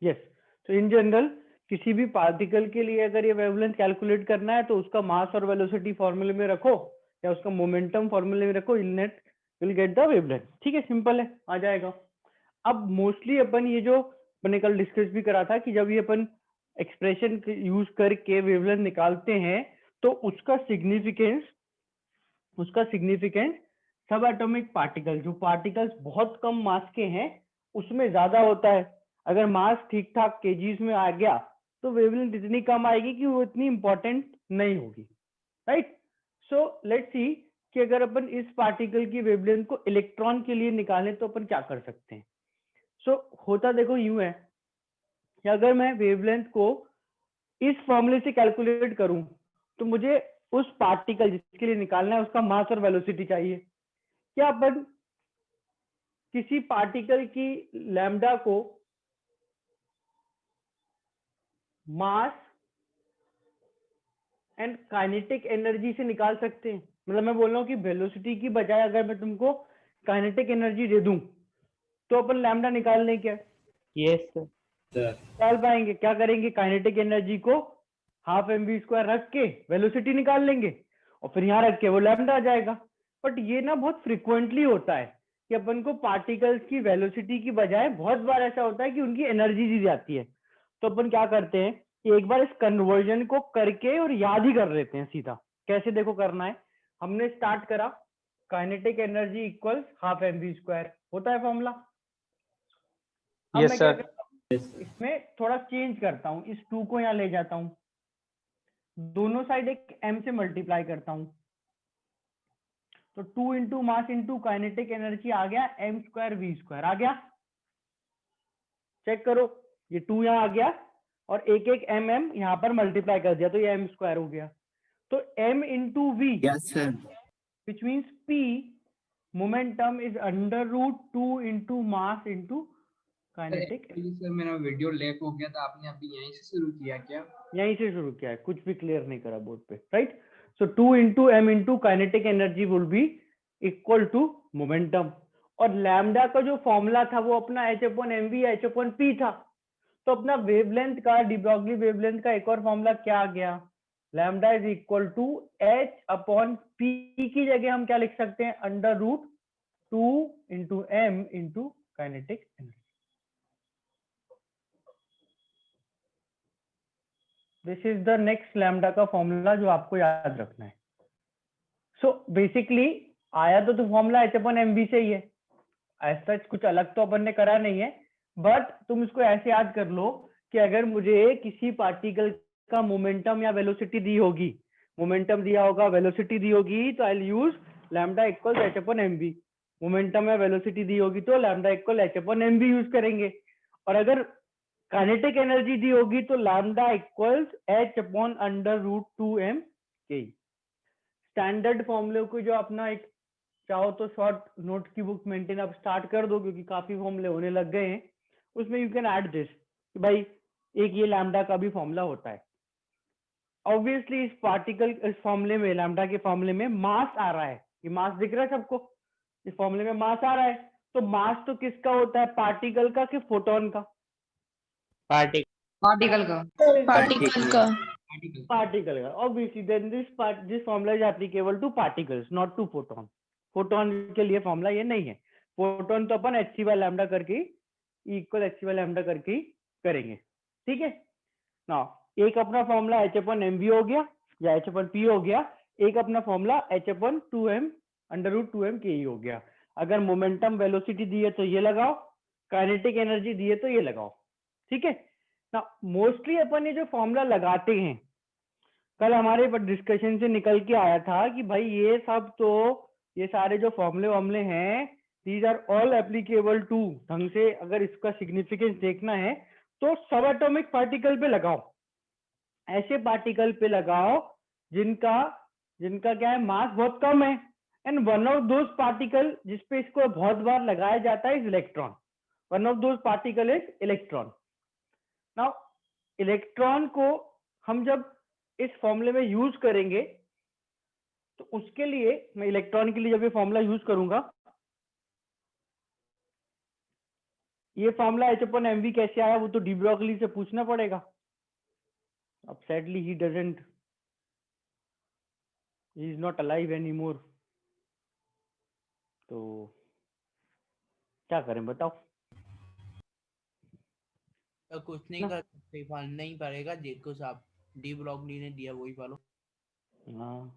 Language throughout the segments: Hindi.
यस, तो इन जनरल किसी भी पार्टिकल के लिए अगर ये वेवलेंथ कैलकुलेट करना है तो उसका मास और वेलोसिटी फॉर्मूले में रखो या उसका मोमेंटम फॉर्मूले में रखो, विल गेट द वेवलेंथ। ठीक है, सिंपल है, आ जाएगा। अब मोस्टली अपन ये जो अपने कल डिस्कस भी करा था कि जब ये अपन एक्सप्रेशन यूज करके वेवलेंथ निकालते हैं तो उसका सिग्निफिकेंस सब एटॉमिक पार्टिकल, जो पार्टिकल्स बहुत कम मास के हैं उसमें ज्यादा होता है। अगर मास ठीक ठाक केजीज में आ गया तो वेवलेंथ इतनी कम आएगी कि वो इतनी इंपॉर्टेंट नहीं होगी, राइट। सो लेट्स सी कि अगर अपन इस पार्टिकल की वेवलेंथ को इलेक्ट्रॉन के लिए निकालें तो अपन क्या कर सकते हैं। सो होता देखो यूं है कि अगर मैं वेवलेंथ को इस फॉर्मूले से कैलकुलेट करूं तो मुझे उस पार्टिकल जिसके लिए निकालना है उसका मास और वेलोसिटी चाहिए। क्या अपन किसी पार्टिकल की लैम्डा को मास एंड काइनेटिक एनर्जी से निकाल सकते हैं? मतलब मैं बोल रहा हूँ कि वेलोसिटी की बजाय अगर मैं तुमको काइनेटिक एनर्जी दे दूं तो अपन लैम्डा निकाल लें क्या? Yes sir. निकाल पाएंगे। क्या करेंगे, काइनेटिक एनर्जी को हाफ mv² रख के वेलोसिटी निकाल लेंगे और फिर यहाँ रख के वो लैम्डा आ जाएगा। बट ये ना बहुत फ्रिक्वेंटली होता है कि अपन को पार्टिकल्स की वेलोसिटी की बजाय बहुत बार ऐसा होता है कि उनकी एनर्जी दी जाती है। तो अपन क्या करते हैं कि एक बार इस कन्वर्जन को करके और याद ही कर लेते हैं सीधा। कैसे देखो करना है, हमने स्टार्ट करा kinetic energy equals half mv², होता है फॉर्मूला। अब यस मैं क्या सर। करता हूँ, इसमें थोड़ा चेंज करता हूँ, इस 2 को यहाँ ले जाता हूँ, दोनों साइड एक m से मल्टीप्लाई करता हूँ, तो 2 into mass into kinetic energy आ गया m²v², आ गया। चेक करो, ये 2 यहाँ आ गया और एक एक m यहाँ पर मल्टीप्लाई कर दिया तो ये m² हो गया। तो m into v which means p momentum is √2 into mass into kinetic. Sir मेरा वीडियो लैग हो गया था, आपने अभी यहीं से शुरू किया क्या? यहीं से शुरू किया है, कुछ भी क्लियर नहीं करा बोर्ड पे, right. So 2 into m into kinetic energy will be equal to momentum. और लैम्डा का जो फॉर्मूला था वो अपना h/mv h/p था। तो अपना वेवलेंथ का, डी ब्रॉगली वेवलेंथ का एक और फॉर्मूला क्या आ गया, lambda is equal to h/p की जगह हम क्या लिख सकते हैं, √2 into m into kinetic energy. This is the next lambda का फॉर्मूला जो आपको याद रखना है। सो बेसिकली आया तो फॉर्मूला h/mv से ही है, ऐसा कुछ अलग तो अपन ने करा नहीं है। बट तुम इसको ऐसे याद कर लो कि अगर मुझे किसी पार्टिकल का मोमेंटम या वेलोसिटी दी होगी, मोमेंटम दिया होगा, वेलोसिटी दी होगी, तो I will use lambda equal h/mv। Momentum या वेलोसिटी दी होगी तो लैम्डा इक्वल h/mv यूज करेंगे। और अगर काइनेटिक एनर्जी दी होगी तो लैम्डा इक्वल्स h/√2m के। स्टैंडर्ड फॉर्मूले को जो अपना एक चाहो तो शॉर्ट नोट की बुक मेंटेन अब स्टार्ट कर दो क्योंकि काफी फॉर्मूले होने लग गए हैं। उसमें यू कैन ऐड दिस कि भाई एक ये लैम्डा का भी फॉर्मूला होता है। ऑब्वियसली इस पार्टिकल, इस फॉर्मूले में, लैम्डा के फॉर्मूले में मास आ रहा है, ये मास दिख रहा है सबको, इस फॉर्मूले में मास आ रहा है। तो मास तो किसका होता है, पार्टिकल का कि फोटोन का? पार्टिकल का। पार्टिकल का। Obviously then this formula is applicable to particles not to photon. Photon के लिए फॉर्मूला ये नहीं है। फोटोन तो अपन hc/λ करके इक्वल hc/λ करके ही करेंगे, ठीक है ना। एक अपना फॉर्मूला h/mv हो गया या h/p हो गया, एक अपना फॉर्मूला h/2m √2m के ही हो गया। अगर मोमेंटम वेलोसिटी दी है तो ये लगाओ, काइनेटिक एनर्जी दी है तो ये लगाओ, ठीक है ना। मोस्टली अपन ये जो फॉर्मूला लगाते हैं, कल हमारे डिस्कशन से निकल के आया था कि भाई ये सब तो, ये सारे जो फॉर्मूले वॉर्मूले हैं, these are all applicable to, ढंग से अगर इसका सिग्निफिकेंस देखना है तो सब एटॉमिक पार्टिकल पे लगाओ। ऐसे पार्टिकल पे लगाओ जिनका जिनका क्या है, मास बहुत कम है। And one of those particle जिसपे इसको बहुत बार लगाया जाता है is electron. One of those particle is electron. Now electron को हम जब इस फॉर्मूले में यूज करेंगे तो उसके लिए मैं इलेक्ट्रॉन के लिए जब ये फॉर्मूला यूज करूंगा ये फॉर्मूला H/mv कैसे आया वो तो डी ब्रोगली से पूछना पड़ेगा। अब sadly he is not alive any more, तो क्या करें बताओ तो कुछ नहीं ना। कर सकते, फालना ही पड़ेगा। देखो साहब, डी ब्रोगली ने दिया वही फालो। हाँ,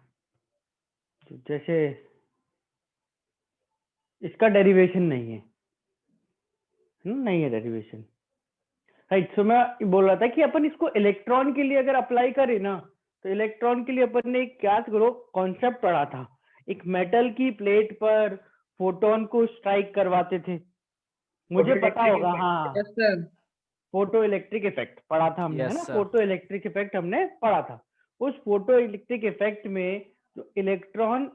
तो जैसे इसका डेरिवेशन नहीं है, नहीं है डेरिवेशन, राइट। सो मैं बोल रहा था कि अपन इसको इलेक्ट्रॉन के लिए अगर अप्लाई करें ना, तो इलेक्ट्रॉन के लिए अपन ने क्या करो कॉन्सेप्ट पढ़ा था, एक मेटल की प्लेट पर फोटोन को स्ट्राइक करवाते थे, मुझे पता होगा। हाँ, yes sir. Photo electric effect पढ़ा था हमने, है ना, Yes, sir. Photo electric effect हमने पढ़ा था। उस फोटो इलेक्ट्रिक इफेक्ट में जो इलेक्ट्रॉन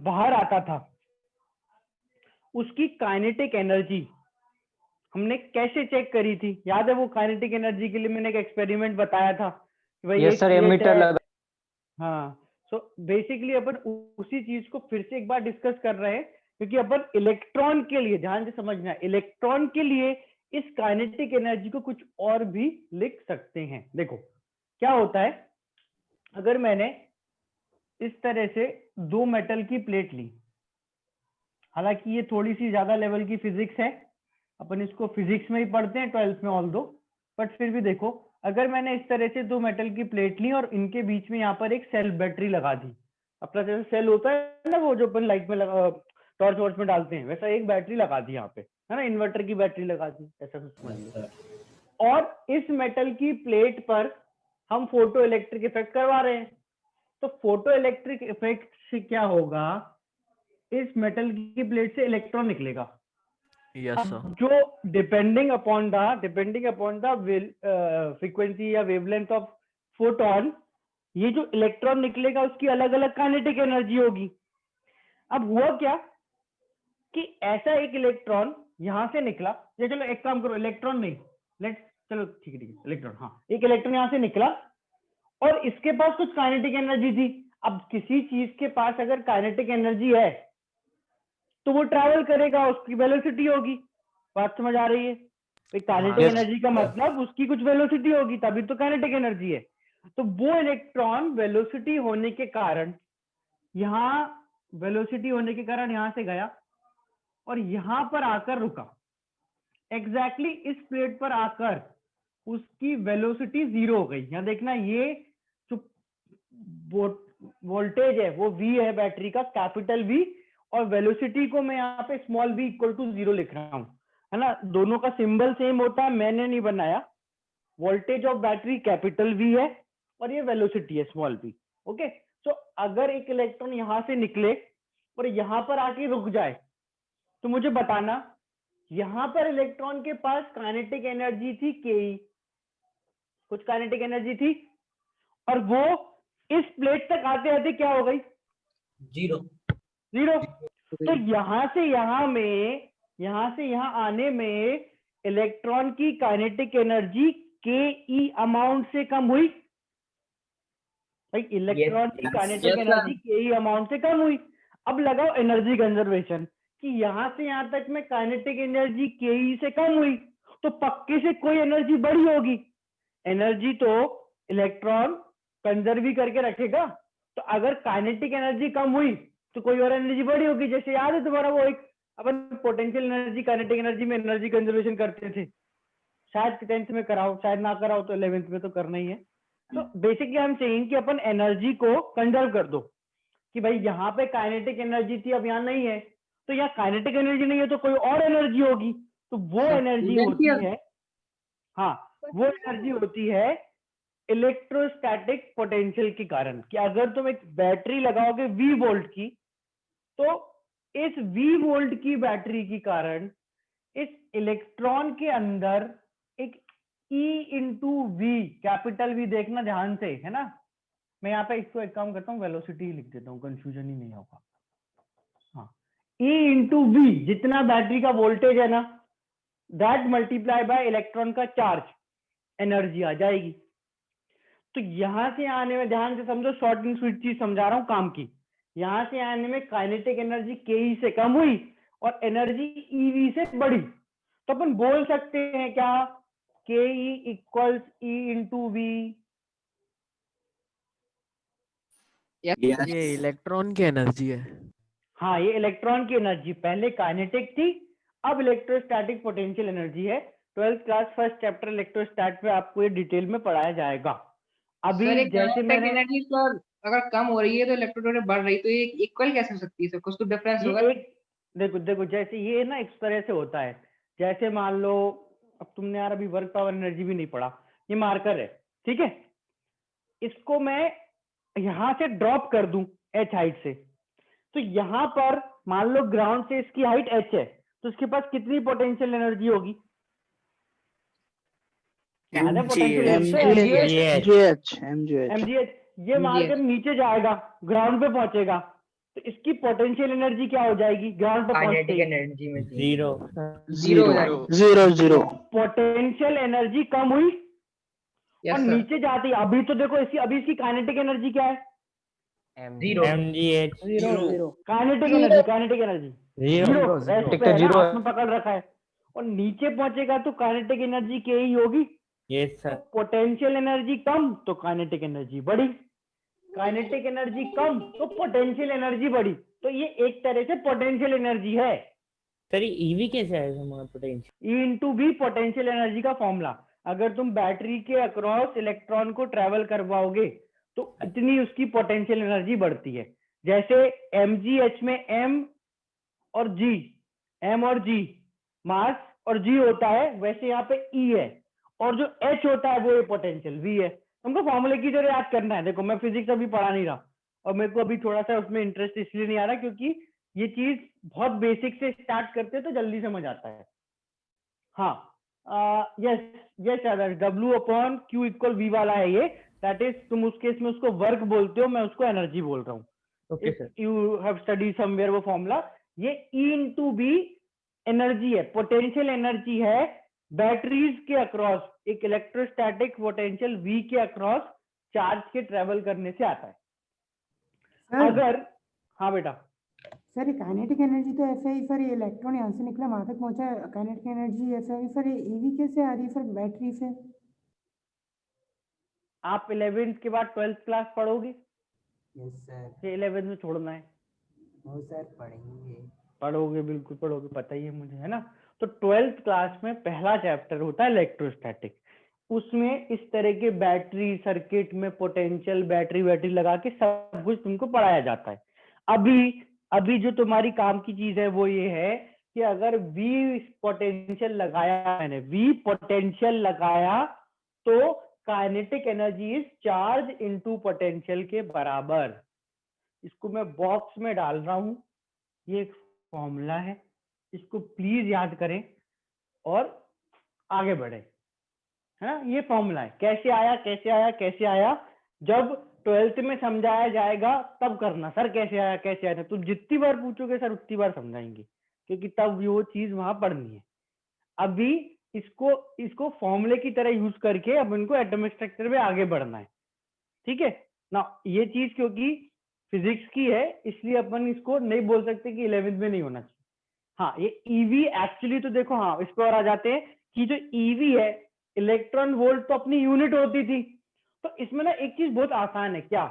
बाहर आता था, उसकी काइनेटिक एनर्जी हमने कैसे चेक करी थी, याद है? वो काइनेटिक एनर्जी के लिए मैंने एक एक्सपेरिमेंट बताया था कि भाई Yes, एक sir, प्लेट एमीटर है। लगा। हाँ, सो बेसिकली अपन उसी चीज को फिर से एक बार डिस्कस कर रहे हैं, क्योंकि अपन इलेक्ट्रॉन के लिए, ध्यान से समझना, इलेक्ट्रॉन के लिए इस काइनेटिक एनर्जी को कुछ और भी लिख सकते हैं। देखो क्या होता है, अगर मैंने इस तरह से दो मेटल की प्लेट ली, हालांकि ये थोड़ी सी ज्यादा लेवल की फिजिक्स है, अपन इसको फिजिक्स में ही पढ़ते हैं 12th में ऑल दो, बट फिर भी देखो, अगर मैंने इस तरह से दो मेटल की प्लेट ली और इनके बीच में यहाँ पर एक सेल बैटरी लगा दी, अपना जैसे सेल होता है ना वो जो अपन लाइट में टॉर्च वॉर्च में डालते हैं, वैसा एक बैटरी लगा दी यहाँ पे, है ना, इन्वर्टर की बैटरी लगा दी, ऐसा कुछ समझ लो। और इस मेटल की प्लेट पर हम फोटो इलेक्ट्रिक इफेक्ट करवा रहे हैं, तो फोटो इलेक्ट्रिक इफेक्ट से क्या होगा, इस मेटल की प्लेट से इलेक्ट्रॉन निकलेगा। Yes, sir. अब जो डिपेंडिंग अपॉन द फ्रीक्वेंसी या वेवलेंथ ऑफ फोटोन, ये जो इलेक्ट्रॉन निकलेगा उसकी अलग अलग काइनेटिक एनर्जी होगी। अब हुआ क्या कि ऐसा एक इलेक्ट्रॉन यहां से निकला, या चलो एक काम करो, इलेक्ट्रॉन नहीं, चलो ठीक है इलेक्ट्रॉन, हाँ, एक इलेक्ट्रॉन यहां से निकला और इसके पास कुछ काइनेटिक एनर्जी थी। अब किसी चीज के पास अगर काइनेटिक एनर्जी है तो वो ट्रैवल करेगा, उसकी वेलोसिटी होगी। बात समझ आ रही है? Kinetic Yes. एनर्जी का मतलब उसकी कुछ वेलोसिटी होगी, तभी तो काइनेटिक एनर्जी है। तो वो इलेक्ट्रॉन वेलोसिटी होने के कारण यहां से गया और यहां पर आकर रुका, एग्जैक्टली इस प्लेट पर आकर उसकी वेलोसिटी 0 हो गई। यहां देखना, ये जो वोल्टेज है वो V है बैटरी का, कैपिटल V, और वेलोसिटी को मैं यहाँ पे स्मॉल v इक्वल टू 0 लिख रहा हूँ, है ना, दोनों का सिंबल सेम होता है, मैंने नहीं बनाया। Voltage of battery capital V है और ये वेलोसिटी है स्मॉल v। ओके, सो अगर एक इलेक्ट्रॉन यहां से निकले और यहां पर आके रुक जाए, तो मुझे बताना यहां पर इलेक्ट्रॉन के पास काइनेटिक एनर्जी थी ke, कुछ काइनेटिक एनर्जी थी, और वो इस प्लेट तक आते आते क्या हो गई? 0। तो यहां से यहां आने में इलेक्ट्रॉन की काइनेटिक एनर्जी के ई अमाउंट से कम हुई। इलेक्ट्रॉन की काइनेटिक Yes, sir. एनर्जी के ई अमाउंट से कम हुई। अब लगाओ एनर्जी कंजर्वेशन, कि यहां से यहां तक में काइनेटिक एनर्जी के ई से कम हुई, तो पक्के से कोई एनर्जी बढ़ी होगी। एनर्जी तो इलेक्ट्रॉन कंजर्व ही करके रखेगा, तो अगर काइनेटिक एनर्जी कम हुई तो कोई और एनर्जी बढ़ी होगी। जैसे याद है तुम्हारा वो एक अपन पोटेंशियल एनर्जी काइनेटिक एनर्जी में एनर्जी कंजर्वेशन करते थे, शायद 10th में कराओ, शायद ना कराओ, तो 11th में तो करना ही है। तो बेसिकली आई एम सेइंग कि अपन एनर्जी को कंजर्व कर दो, कि भाई यहाँ पे काइनेटिक एनर्जी थी, अब यहाँ नहीं है, तो यहाँ काइनेटिक एनर्जी नहीं है तो कोई और एनर्जी होगी, तो वो एनर्जी होती है, हाँ, वो एनर्जी होती है इलेक्ट्रोस्टैटिक पोटेंशियल के कारण। कि अगर तुम एक बैटरी लगाओगे V वोल्ट की, तो इस V वोल्ट की बैटरी के कारण इस इलेक्ट्रॉन के अंदर एक E into V, capital V, देखना ध्यान से, है ना, मैं यहाँ पे इसको एक काम करता हूँ, वेलोसिटी लिख देता हूँ, कंफ्यूजन ही नहीं होगा। हाँ, E इंटू V, जितना बैटरी का वोल्टेज है ना, दैट मल्टीप्लाई बाय इलेक्ट्रॉन का चार्ज, एनर्जी आ जाएगी। तो यहां से आने में, ध्यान से समझो, शॉर्ट एंड स्वीट चीज समझा रहा हूं काम की, यहां से आने में काइनेटिक एनर्जी के ई से कम हुई और एनर्जी ईवी से बढ़ी। तो अपन बोल सकते हैं क्या, K E equals E into V. ये इलेक्ट्रॉन की एनर्जी है। हाँ, ये इलेक्ट्रॉन की एनर्जी पहले काइनेटिक थी, अब इलेक्ट्रोस्टैटिक पोटेंशियल एनर्जी है। 12th क्लास फर्स्ट चैप्टर इलेक्ट्रोस्टैट में आपको ये डिटेल में पढ़ाया जाएगा। अभी सर जैसे काइनेटिक मैंने एनर्जी सर अगर कम हो रही है तो इलेक्ट्रोस्टैटिक बढ़ रही है, तो ये इक्वल कैसे हो सकती है सर? कुछ तो डिफरेंस होगा। ये एक देखो देखो जैसे ये ना इस तरह से होता है, जैसे मान लो अब तुमने यार अभी वर्क पावर एनर्जी भी नहीं पढ़ा, ये मार्कर है, ठीक है, इसको मैं यहां से ड्रॉप कर दूं h हाइट से, तो यहां पर मान लो ग्राउंड से इसकी हाइट h है, तो इसके पास कितनी पोटेंशियल एनर्जी होगी? याद है पोटेंशियल mgh। ये मार्कर नीचे जाएगा, ग्राउंड पे पहुंचेगा, तो इसकी पोटेंशियल एनर्जी क्या हो जाएगी ग्राउंड पे पहुंचते ही? एनर्जी में जीरो। जीरो हो जाएगी। पोटेंशियल एनर्जी कम हुई, और यस सर। नीचे जाती है। अभी तो देखो अभी इसकी काइनेटिक एनर्जी क्या है? Zero. mgh kinetic energy zero, rest पे है ना, हाथ में पकड़ रखा है, और नीचे पहुंचेगा तो काइनेटिक एनर्जी के ही होगी। यस तो सर। पोटेंशियल एनर्जी कम तो काइनेटिक एनर्जी बढ़ी, काइनेटिक एनर्जी कम तो पोटेंशियल एनर्जी बढ़ी। तो ये एक तरह से पोटेंशियल एनर्जी है। सर ये ईवी कैसे आएगा हमारा potential? E into B potential energy का फॉर्मूला। अगर तुम बैटरी के अक्रॉस इलेक्ट्रॉन को ट्रेवल करवाओगे तो इतनी उसकी पोटेंशियल एनर्जी बढ़ती है। जैसे mgh में m और g मास और g होता है, वैसे यहाँ पे E है, और जो h होता है वो ये पोटेंशियल V है। तुमको फॉर्मूले की जरूर याद करना है। देखो मैं फिजिक्स अभी पढ़ा नहीं रहा, और मेरे को अभी थोड़ा सा उसमें इंटरेस्ट इसलिए नहीं आ रहा क्योंकि ये चीज बहुत बेसिक से स्टार्ट करते हैं तो जल्दी समझ आता है। हाँ, यस आदर्श, W upon Q equal V वाला है ये, दैट इज तुम उस केस में उसको वर्क बोलते हो, मैं उसको एनर्जी बोल रहा हूँ। Okay sir. You have study somewhere वो फॉर्मूला। ये E इंटू बी एनर्जी है, पोटेंशियल एनर्जी है बैटरीज के अक्रॉस, एक इलेक्ट्रोस्टैटिक पोटेंशियल V के अक्रॉस चार्ज के ट्रेवल करने से आता है। अगर हाँ बेटा, सर काइनेटिक एनर्जी तो ऐसा ही सर, ये इलेक्ट्रॉन यहाँ से निकला वहां तक पहुंचा, काइनेटिक एनर्जी ऐसा ही सर, ये ईवी कैसे आ रही है सर बैटरी से? आप 11th के बाद 12th क्लास पढ़ोगे? Yes sir. ये 11th में छोड़ना है? वो सर पढ़ेंगे। पढ़ोगे, बिल्कुल पढ़ोगे, पता ही है मुझे, है ना। तो 12th क्लास में पहला चैप्टर होता है इलेक्ट्रोस्टैटिक। उसमें इस तरह के बैटरी सर्किट में पोटेंशियल बैटरी लगा के सब कुछ तुमको पढ़ाया जाता है। अभी जो तुम्हारी काम की चीज है वो ये है कि अगर V पोटेंशियल लगाया मैंने, V पोटेंशियल लगाया तो kinetic energy is charge into potential के बराबर। इसको मैं बॉक्स में डाल रहा हूं, ये एक फॉर्मूला है, इसको प्लीज याद करें और आगे बढ़े, है ना। ये फॉर्मूला है, कैसे आया जब 12th में समझाया जाएगा तब करना। सर कैसे आया तुम जितनी बार पूछोगे सर उतनी बार समझाएंगे, क्योंकि तब वो चीज वहां पढ़नी है। अभी इसको फॉर्मूले की तरह यूज करके अब इनको एटॉमिक स्ट्रक्चर में आगे बढ़ना है, ठीक है ना। ये चीज क्योंकि फिजिक्स की है इसलिए अपन इसको नहीं बोल सकते कि 11th में नहीं होना चाहिए। हाँ, ये ईवी एक्चुअली तो देखो, हाँ इस पर और आ जाते हैं कि जो ईवी है, इलेक्ट्रॉन वोल्ट तो अपनी यूनिट होती थी, तो इसमें ना एक चीज बहुत आसान है, क्या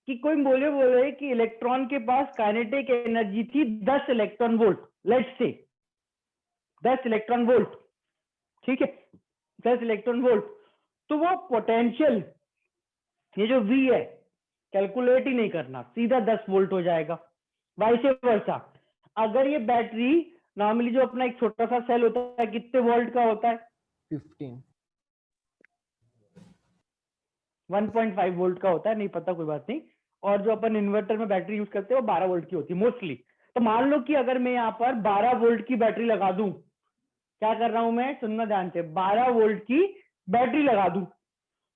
कि कोई बोले कि इलेक्ट्रॉन के पास काइनेटिक एनर्जी थी 10 electron volt, let's say 10 electron volt, ठीक है, 10 इलेक्ट्रॉन वोल्ट, तो वो पोटेंशियल ये जो V है कैलकुलेट ही नहीं करना, सीधा 10 वोल्ट हो जाएगा। वाइस वर्सा, अगर ये बैटरी नॉर्मली जो अपना एक छोटा सा सेल होता है कितने वोल्ट का होता है? 15। 1.5 वोल्ट का होता है, नहीं पता कोई बात नहीं। और जो अपन इन्वर्टर में बैटरी यूज करते हैं वो 12 वोल्ट की होती है मोस्टली। तो मान लो कि अगर मैं यहाँ पर 12 वोल्ट की बैटरी लगा दूं, क्या कर रहा हूं मैं, सुनना ध्यान से, 12 वोल्ट की बैटरी लगा दूं,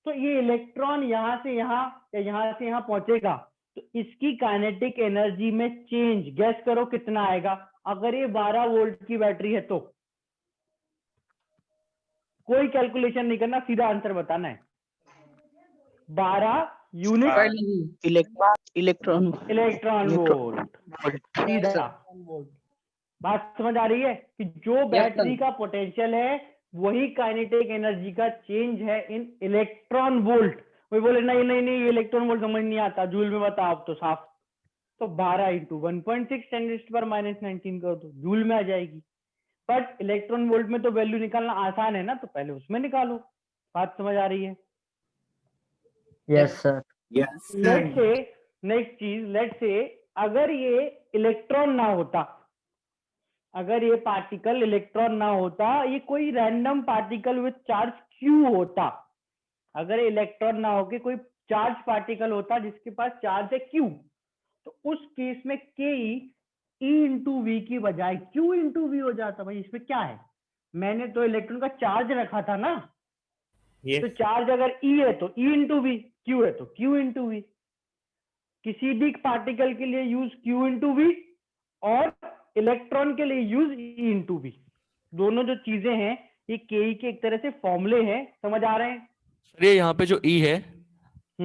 तो ये इलेक्ट्रॉन यहां से यहां या यहां से यहां पहुंचेगा, तो इसकी काइनेटिक एनर्जी में चेंज गैस करो कितना आएगा? अगर ये 12 वोल्ट की बैटरी है तो कोई कैलकुलेशन नहीं करना, सीधा आंसर बताना है। 12 यूनिट इलेक्ट्रॉन वोल्ट, सीधा। बात समझ आ रही है कि जो बैटरी का पोटेंशियल है वही काइनेटिक एनर्जी का चेंज है इन इलेक्ट्रॉन वोल्ट। वही बोले नहीं नहीं नहीं इलेक्ट्रॉन वोल्ट समझ नहीं आता, जूल में बताओ आप तो साफ। तो 12 इंटू 1.6 10⁻19 कर दो, जूल में आ जाएगी। बट इलेक्ट्रॉन वोल्ट में तो वैल्यू निकालना आसान है ना, तो पहले उसमें निकालो। बात समझ आ रही है? Yes sir. Let's say next चीज, लेट्स से अगर ये इलेक्ट्रॉन ना होता, अगर ये पार्टिकल इलेक्ट्रॉन ना होता, ये कोई random particle with charge Q होता। अगर इलेक्ट्रॉन ना होके कोई चार्ज पार्टिकल होता जिसके पास चार्ज है क्यू, तो उस केस में के ई इंटू वी की बजाय क्यू इंटू वी हो जाता। भाई इसमें क्या है, मैंने तो इलेक्ट्रॉन का चार्ज रखा था ना। तो चार्ज अगर ई है तो ई इंटू वी, क्यू है तो क्यू इंटू वी। किसी भी पार्टिकल के लिए यूज क्यू इंटू वी और इलेक्ट्रॉन के लिए यूज ई इंटू वी। दोनों जो चीजें हैं ये के के एक तरह से फॉर्मूले हैं, समझ आ रहे हैं? सर ये यहाँ पे जो ई है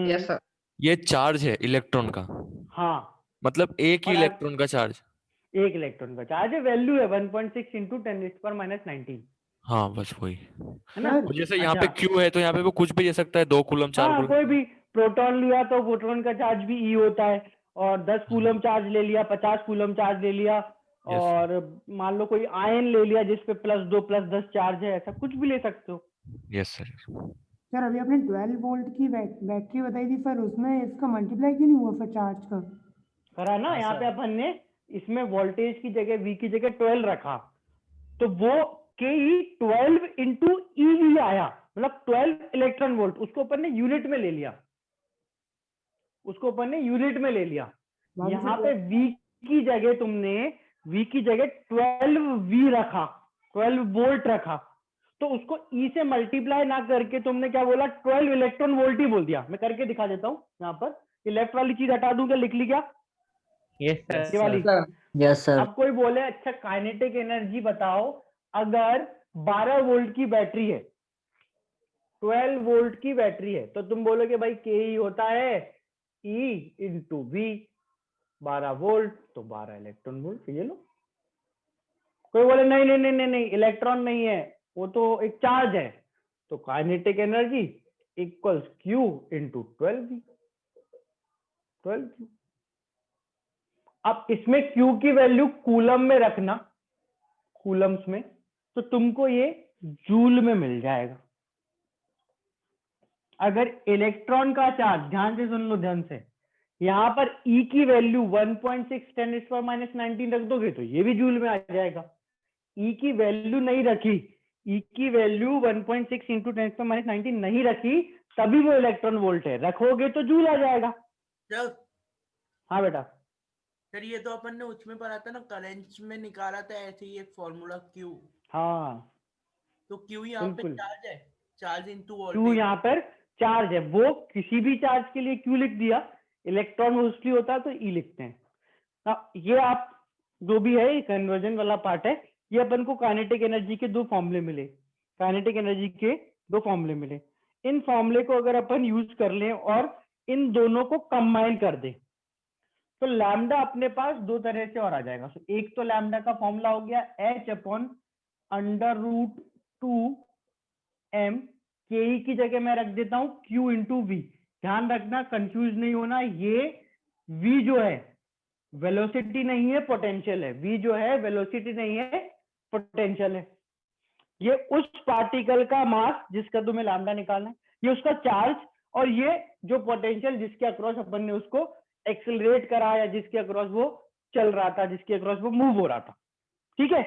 यस सर। ये चार्ज है इलेक्ट्रॉन का, हाँ, मतलब एक ही और इलेक्ट्रॉन का चार्ज। एक इलेक्ट्रॉन का चार्ज है, वैल्यू है 1.6 इंटू 10⁻19। हाँ बस वही। है ना? सर, और जैसे यहाँ पे अच्छा, क्यू है तो यहाँ पे वो कुछ भी ले सकता है, 2 कूलम 4 हाँ कूलम। कोई भी प्रोटॉन लिया तो प्रोटॉन का चार्ज भी ई होता है, और 10 कूलम चार्ज ले लिया, 50 कूलम चार्ज ले लिया, और मान लो कोई आयन ले लिया जिसपे +2 +10 चार्ज है, ऐसा कुछ भी ले सकते हो। Yes sir. सर अभी आपने 12 वोल्ट की बैटरी बताई थी सर, उसमें इसका मल्टीप्लाई क्यों नहीं हुआ फिर चार्ज का? करा ना, यहाँ पे अपन ने इसमें वोल्टेज की जगह वी की जगह 12 रखा, तो वो के 12 इंटू ईवी आया, मतलब 12 इलेक्ट्रॉन वोल्ट। उसको अपन ने यूनिट में ले लिया, उसको अपन ने यूनिट में ले लिया। यहाँ पे वी की जगह तुमने वी की जगह 12 वी रखा, 12 वोल्ट रखा, तो उसको ई से मल्टीप्लाई ना करके तुमने क्या बोला, 12 इलेक्ट्रॉन वोल्ट ही बोल दिया। मैं करके दिखा देता हूँ यहाँ पर, ये लेफ्ट वाली चीज हटा दूं क्या, लिख ली क्या ये वाली? Yes sir. अब कोई बोले अच्छा काइनेटिक एनर्जी बताओ, अगर 12 वोल्ट की बैटरी है, 12 वोल्ट की बैटरी है, तो तुम बोलोगे भाई के ई होता है ई इंटू वी, 12 वोल्ट तो 12 इलेक्ट्रॉन वोल्ट। ये लो। कोई बोले नहीं नहीं नहीं नहीं नहीं इलेक्ट्रॉन नहीं है, वो तो एक चार्ज है, तो kinetic energy equals Q into 12 V, 12 Q. अब इसमें Q की वैल्यू कूलम में रखना, कूलम्स में, तो तुमको ये जूल में मिल जाएगा। अगर इलेक्ट्रॉन का चार्ज, ध्यान से सुन लो ध्यान से, यहां पर E की वैल्यू 1.6 10⁻19 रख दोगे तो ये भी जूल में आ जाएगा। E की वैल्यू नहीं रखी, E की वैल्यू 1.6 इंटू 10⁻19 नहीं रखी, तभी वो इलेक्ट्रॉन वोल्ट है, रखोगे तो जूल आ जाएगा। सर हाँ बेटा, सर ये तो अपन ने उसमें पढ़ा था ना, करंट में निकाला था ऐसे ही एक फॉर्मूला क्यू। हाँ तो क्यू यहाँ पे बिल्कुल। चार्ज है, चार्ज इंटू क्यू वोल्टेज। यहाँ पर चार्ज है, वो किसी भी चार्ज के लिए क्यू लिख दिया, इलेक्ट्रॉन मोस्टली होता है तो ई लिखते हैं। ये आप जो भी है कन्वर्जन वाला पार्ट है, ये अपन को काइनेटिक एनर्जी के 2 फॉर्मूले मिले, काइनेटिक एनर्जी के 2 फॉर्मूले मिले। इन फॉर्मूले को अगर अपन यूज कर लें और इन दोनों को कंबाइन कर दें, तो लैम्डा अपने पास 2 तरह से और आ जाएगा। तो एक तो लैम्डा का फॉर्मूला हो गया h/√2m, के ई की जगह मैं रख देता हूं q इंटू वी। ध्यान रखना, कंफ्यूज नहीं होना, ये v जो है वेलोसिटी नहीं है पोटेंशियल है, v जो है वेलोसिटी नहीं है पोटेंशियल है। ये उस पार्टिकल का मास जिसका तुम्हें लैम्डा निकालना है, ये उसका चार्ज, और ये जो पोटेंशियल जिसके अक्रॉस अपन ने उसको एक्सेलरेट करा, या जिसके अक्रॉस वो चल रहा था, जिसके अक्रॉस वो मूव हो रहा था। ठीक है?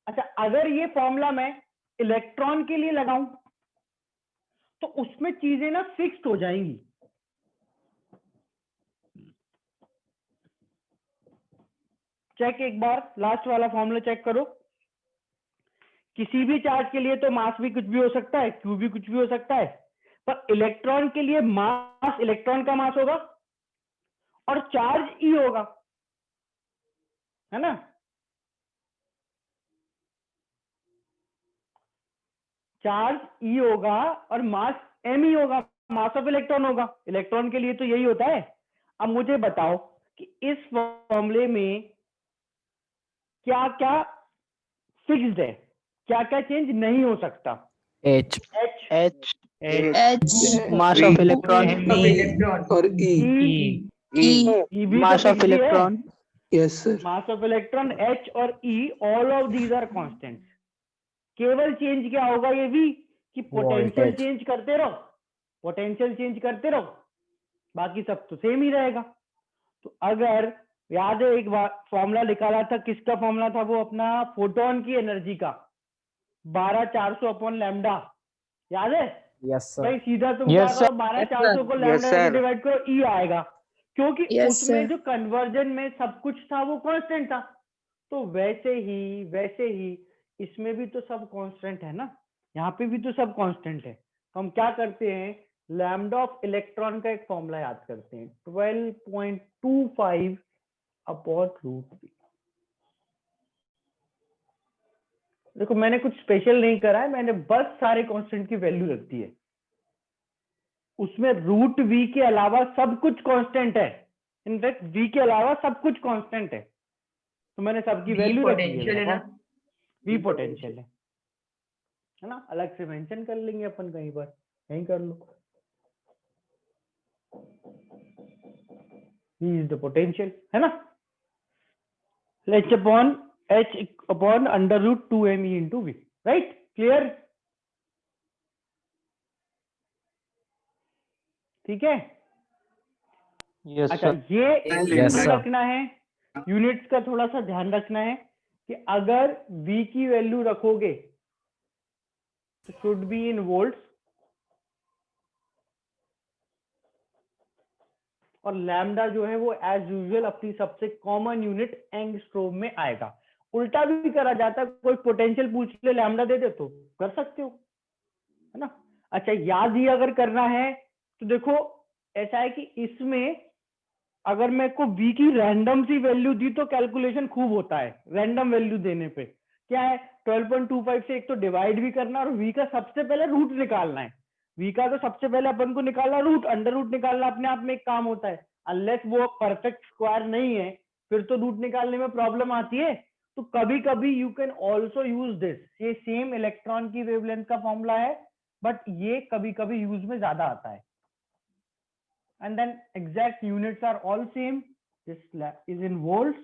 अच्छा, अगर ये फॉर्मूला मैं इलेक्ट्रॉन के लिए लगाऊं तो उसमें चीजें ना फिक्स्ड हो जाएंगी। चेक एक बार, लास्ट वाला फॉर्मूला चेक करो। किसी भी चार्ज के लिए तो मास भी कुछ भी हो सकता है, क्यू भी कुछ भी हो सकता है, पर इलेक्ट्रॉन के लिए मास, इलेक्ट्रॉन का मास होगा और चार्ज ई होगा, है ना? चार्ज ई होगा और मास एम ई होगा, मास ऑफ इलेक्ट्रॉन होगा। इलेक्ट्रॉन के लिए तो यही होता है। अब मुझे बताओ कि इस फॉर्मूले में क्या क्या फिक्स्ड है, क्या क्या चेंज नहीं हो सकता। H. H, mass of electron electron or E. ई भी Mass तो of फिक्स्ड ही है। electron. Yes, sir. Mass of electron H और E, all of these are constants. केवल चेंज क्या होगा ये भी कि पोटेंशियल Voltage. चेंज करते रहो, पोटेंशियल चेंज करते रहो, बाकी सब तो सेम ही रहेगा। तो अगर याद है एक बार फॉर्मूला निकाला था, किसका फॉर्मूला था वो, अपना फोटोन की एनर्जी का, 12400 अपॉन लैम्डा, याद है Yes, sir. भाई? सीधा तुम Yes, क्या sir. करो, 12400 को लैम्डा से डिवाइड करो, ई आएगा, क्योंकि उसमें जो कन्वर्जन में सब कुछ था वो कांस्टेंट था। तो वैसे ही इसमें भी तो सब कांस्टेंट है ना, यहाँ पे भी तो सब कांस्टेंट है। तो हम क्या करते हैं, लैम्डा ऑफ इलेक्ट्रॉन का एक फॉर्मूला याद करते हैं, 12.25 अपॉन रूट पी। देखो मैंने कुछ स्पेशल नहीं करा है, मैंने बस सारे कांस्टेंट की वैल्यू रख दी है। उसमें रूट वी के अलावा सब कुछ कांस्टेंट है, इनफैक्ट वी के अलावा सब कुछ कांस्टेंट है, तो मैंने सबकी वैल्यू रख दी पोटेंशियल है ना, वी पोटेंशियल है ना, अलग से मेंशन कर लेंगे अपन कहीं पर, कहीं कर लो, वी इज द पोटेंशियल, है ना। H upon under root 2me into V, right? Clear? ठीक है। अच्छा, ये Yes, यूनिट sir. रखना है, यूनिट्स का थोड़ा सा ध्यान रखना है कि अगर V की वैल्यू रखोगे तो शुड बी इन वोल्ट्स, और लैम्डा जो है वो एज यूजुअल अपनी सबसे कॉमन यूनिट एंगस्ट्रोम में आएगा। उल्टा भी करा जाता है, कोई पोटेंशियल पूछ ले लैम्डा दे दे तो कर सकते हो, है ना। अच्छा, याद ही अगर करना है तो देखो ऐसा है कि इसमें अगर मैं को v की रैंडम सी वैल्यू दी तो कैलकुलेशन खूब होता है, रैंडम वैल्यू देने पे क्या है, 12.25 से एक तो डिवाइड भी करना और v का सबसे पहले रूट निकालना है। v का तो सबसे पहले अपन को निकालना रूट, अंडर रूट निकालना अपने आप में एक काम होता है, अनलेस वो परफेक्ट स्क्वायर नहीं है फिर तो रूट निकालने में प्रॉब्लम आती है। तो कभी कभी you can also use this, ये सेम इलेक्ट्रॉन की वेवलेंथ का फॉर्मूला है, बट ये कभी कभी यूज में ज्यादा आता है। And then exact units are all same. This is in volts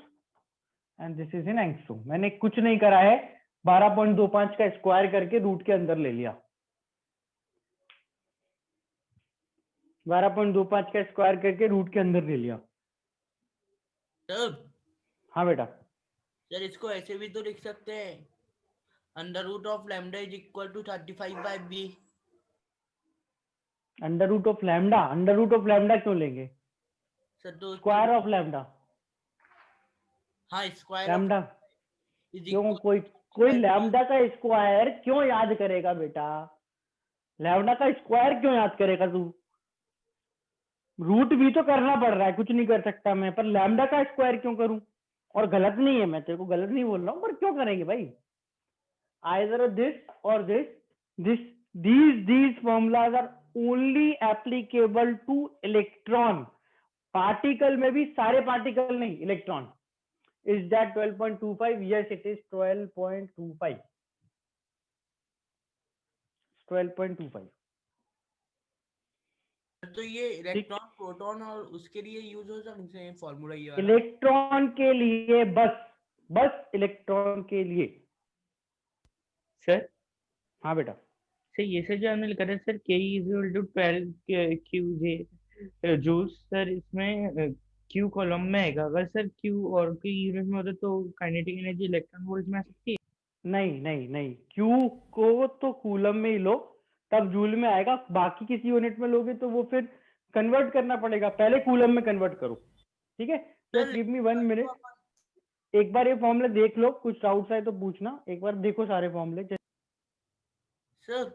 and this is in angstrom. मैंने कुछ नहीं करा है, 12.25 का स्क्वायर करके रूट के अंदर ले लिया, 12.25 का स्क्वायर करके रूट के अंदर ले लिया। सर हाँ बेटा, सर इसको ऐसे भी तो लिख सकते हैं, under root of lambda is equal to 35/b। Under root of lambda क्यों लेंगे? सर तो स्क्वायर ऑफ लैम्डा, हाँ स्क्वायर ऑफ लैम्डा इज क्यों, कोई लैम्डा का स्क्वायर क्यों याद करेगा बेटा? लैम्डा का स्क्वायर क्यों याद करेगा तू? रूट भी तो करना पड़ रहा है, कुछ नहीं कर सकता मैं, पर लैम्डा का स्क्वायर क्यों करूं? और गलत नहीं है, मैं तेरे को गलत नहीं बोल रहा हूं, पर क्यों करेंगे भाई? either this or these formulas are only applicable to electron, particle में भी सारे पार्टिकल नहीं, electron. is that 12.25? yes it is 12.25, 12.25। तो ये इलेक्ट्रॉन प्रोटॉन और उसके लिए यूज हो सकते हैं फॉर्मूला ये वाला? इलेक्ट्रॉन के लिए बस इलेक्ट्रॉन के लिए। सर हाँ बेटा, सर ये सर जो हमने लिखा था sir K equal to 12 Q J joules, sir इसमें क्यू कॉलम में आएगा, अगर सर क्यू और की यूनिट में होता तो काइनेटिक एनर्जी इलेक्ट्रॉन वोल्ट में आ सकती है? नहीं, क्यू को तो कूलम में ही लो तब जूल में आएगा, बाकी किसी यूनिट में लोगे तो वो फिर कन्वर्ट करना पड़ेगा, पहले कूलम में कन्वर्ट करो, ठीक है। जस्ट गिव मी 1 मिनट, एक बार ये फॉर्मूले देख लो, कुछ डाउट्स आए तो पूछना, एक बार देखो सारे फॉर्मूले। सर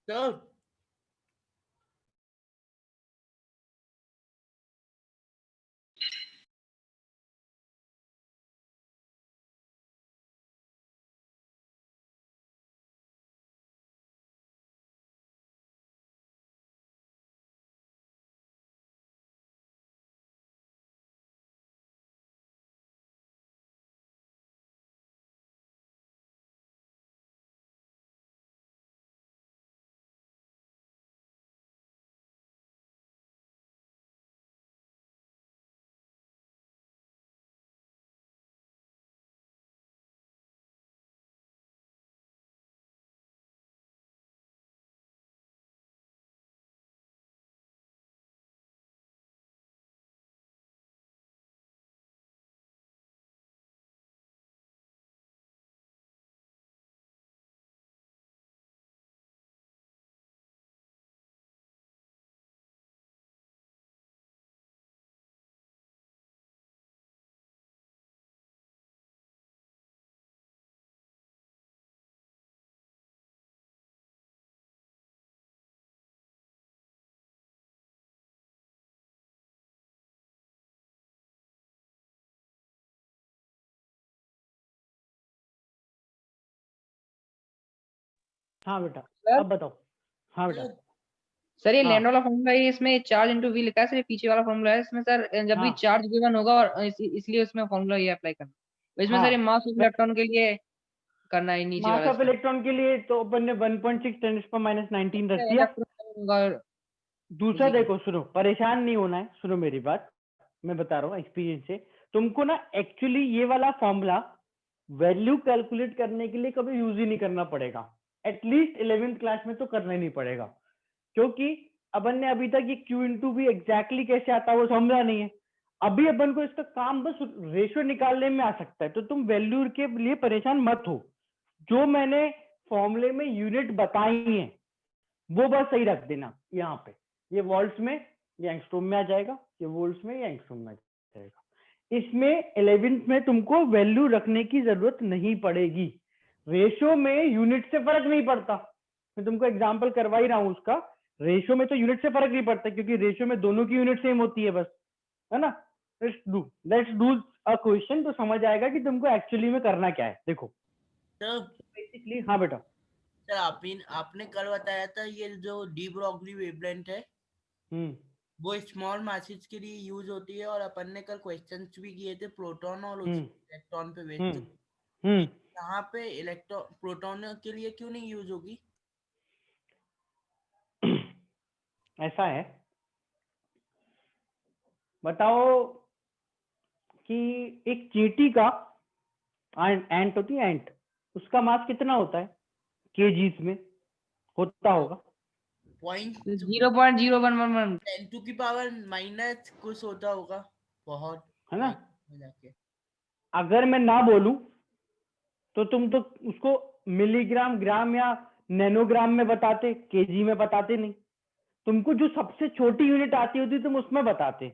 सर हाँ बेटा, सर? अब बताओ। हाँ बेटा। सर ये हाँ। लैंड वाला फॉर्मूला है, इसमें चार्ज इनटू वी लिखा है सर, ये पीछे वाला फॉर्मूला है इसमें सर, जब भी हाँ। चार्ज गिवन होगा और इसलिए उसमें फॉर्मूला ये अप्लाई करना। तो इसमें सर ये हाँ। मास ऑफ इलेक्ट्रॉन के लिए करना है नीचे मास वाला ऑफ इलेक्ट्रॉन के लिए तो अपन ने 1.6 10⁻19 रख दिया। दूसरा Physical. देखो, सुनो, परेशान नहीं होना है, सुनो मेरी बात, मैं बता रहा हूँ एक्सपीरियंस से। तुमको ना एक्चुअली ये वाला फॉर्मूला वैल्यू कैलकुलेट करने के लिए कभी यूज ही नहीं करना पड़ेगा। एटलीस्ट 11th क्लास में तो करना ही नहीं पड़ेगा, क्योंकि अपन ने अभी तक ये क्यू इंटू भी एग्जैक्टली कैसे आता है वो समझा नहीं है। अभी अपन को इसका काम बस रेशियो निकालने में आ सकता है, तो तुम वैल्यू के लिए परेशान मत हो। जो मैंने फॉर्मूले में यूनिट बताई है वो बस सही रख देना। यहाँ पे ये वोल्ट्स में, ये एंगस्ट्रॉम में आ जाएगा, ये वोल्ट्स में, ये एंगस्ट्रॉम में आ जाएगा। इसमें 11th में तुमको वैल्यू रखने की जरूरत नहीं पड़ेगी। रेशियो में यूनिट से फर्क नहीं पड़ता, मैं तुमको एग्जांपल करवा ही रहा हूं उसका। रेशियो में तो यूनिट से फर्क नहीं पड़ता, क्योंकि रेशियो में दोनों की यूनिट सेम होती है बस, है ना। लेट्स डू अ क्वेश्चन, तो समझ आएगा कि तुमको एक्चुअली में करना क्या है। देखो सर बेसिकली, हाँ बेटा। सर आपने कल बताया था ये जो डी ब्रॉगली वेवलेंथ है वो स्मॉल मासेस के लिए यूज होती है, और अपन ने कल क्वेश्चंस भी किए थे प्रोटॉन और इलेक्ट्रॉन पे बेस्ड। यहाँ पे इलेक्ट्रॉन प्रोटॉन के लिए क्यों नहीं यूज होगी? ऐसा है, बताओ कि एक चींटी का, एंट होती है एंट, उसका मास कितना होता है केजीस में? होता होगा 0.0111 10 टू की पावर माइनस कुछ होता होगा, बहुत है ना। जाके। अगर मैं ना बोलूं तो तुम तो उसको मिलीग्राम, ग्राम या नैनोग्राम में बताते, केजी में बताते नहीं। तुमको जो सबसे छोटी यूनिट आती होती तुम उसमें बताते।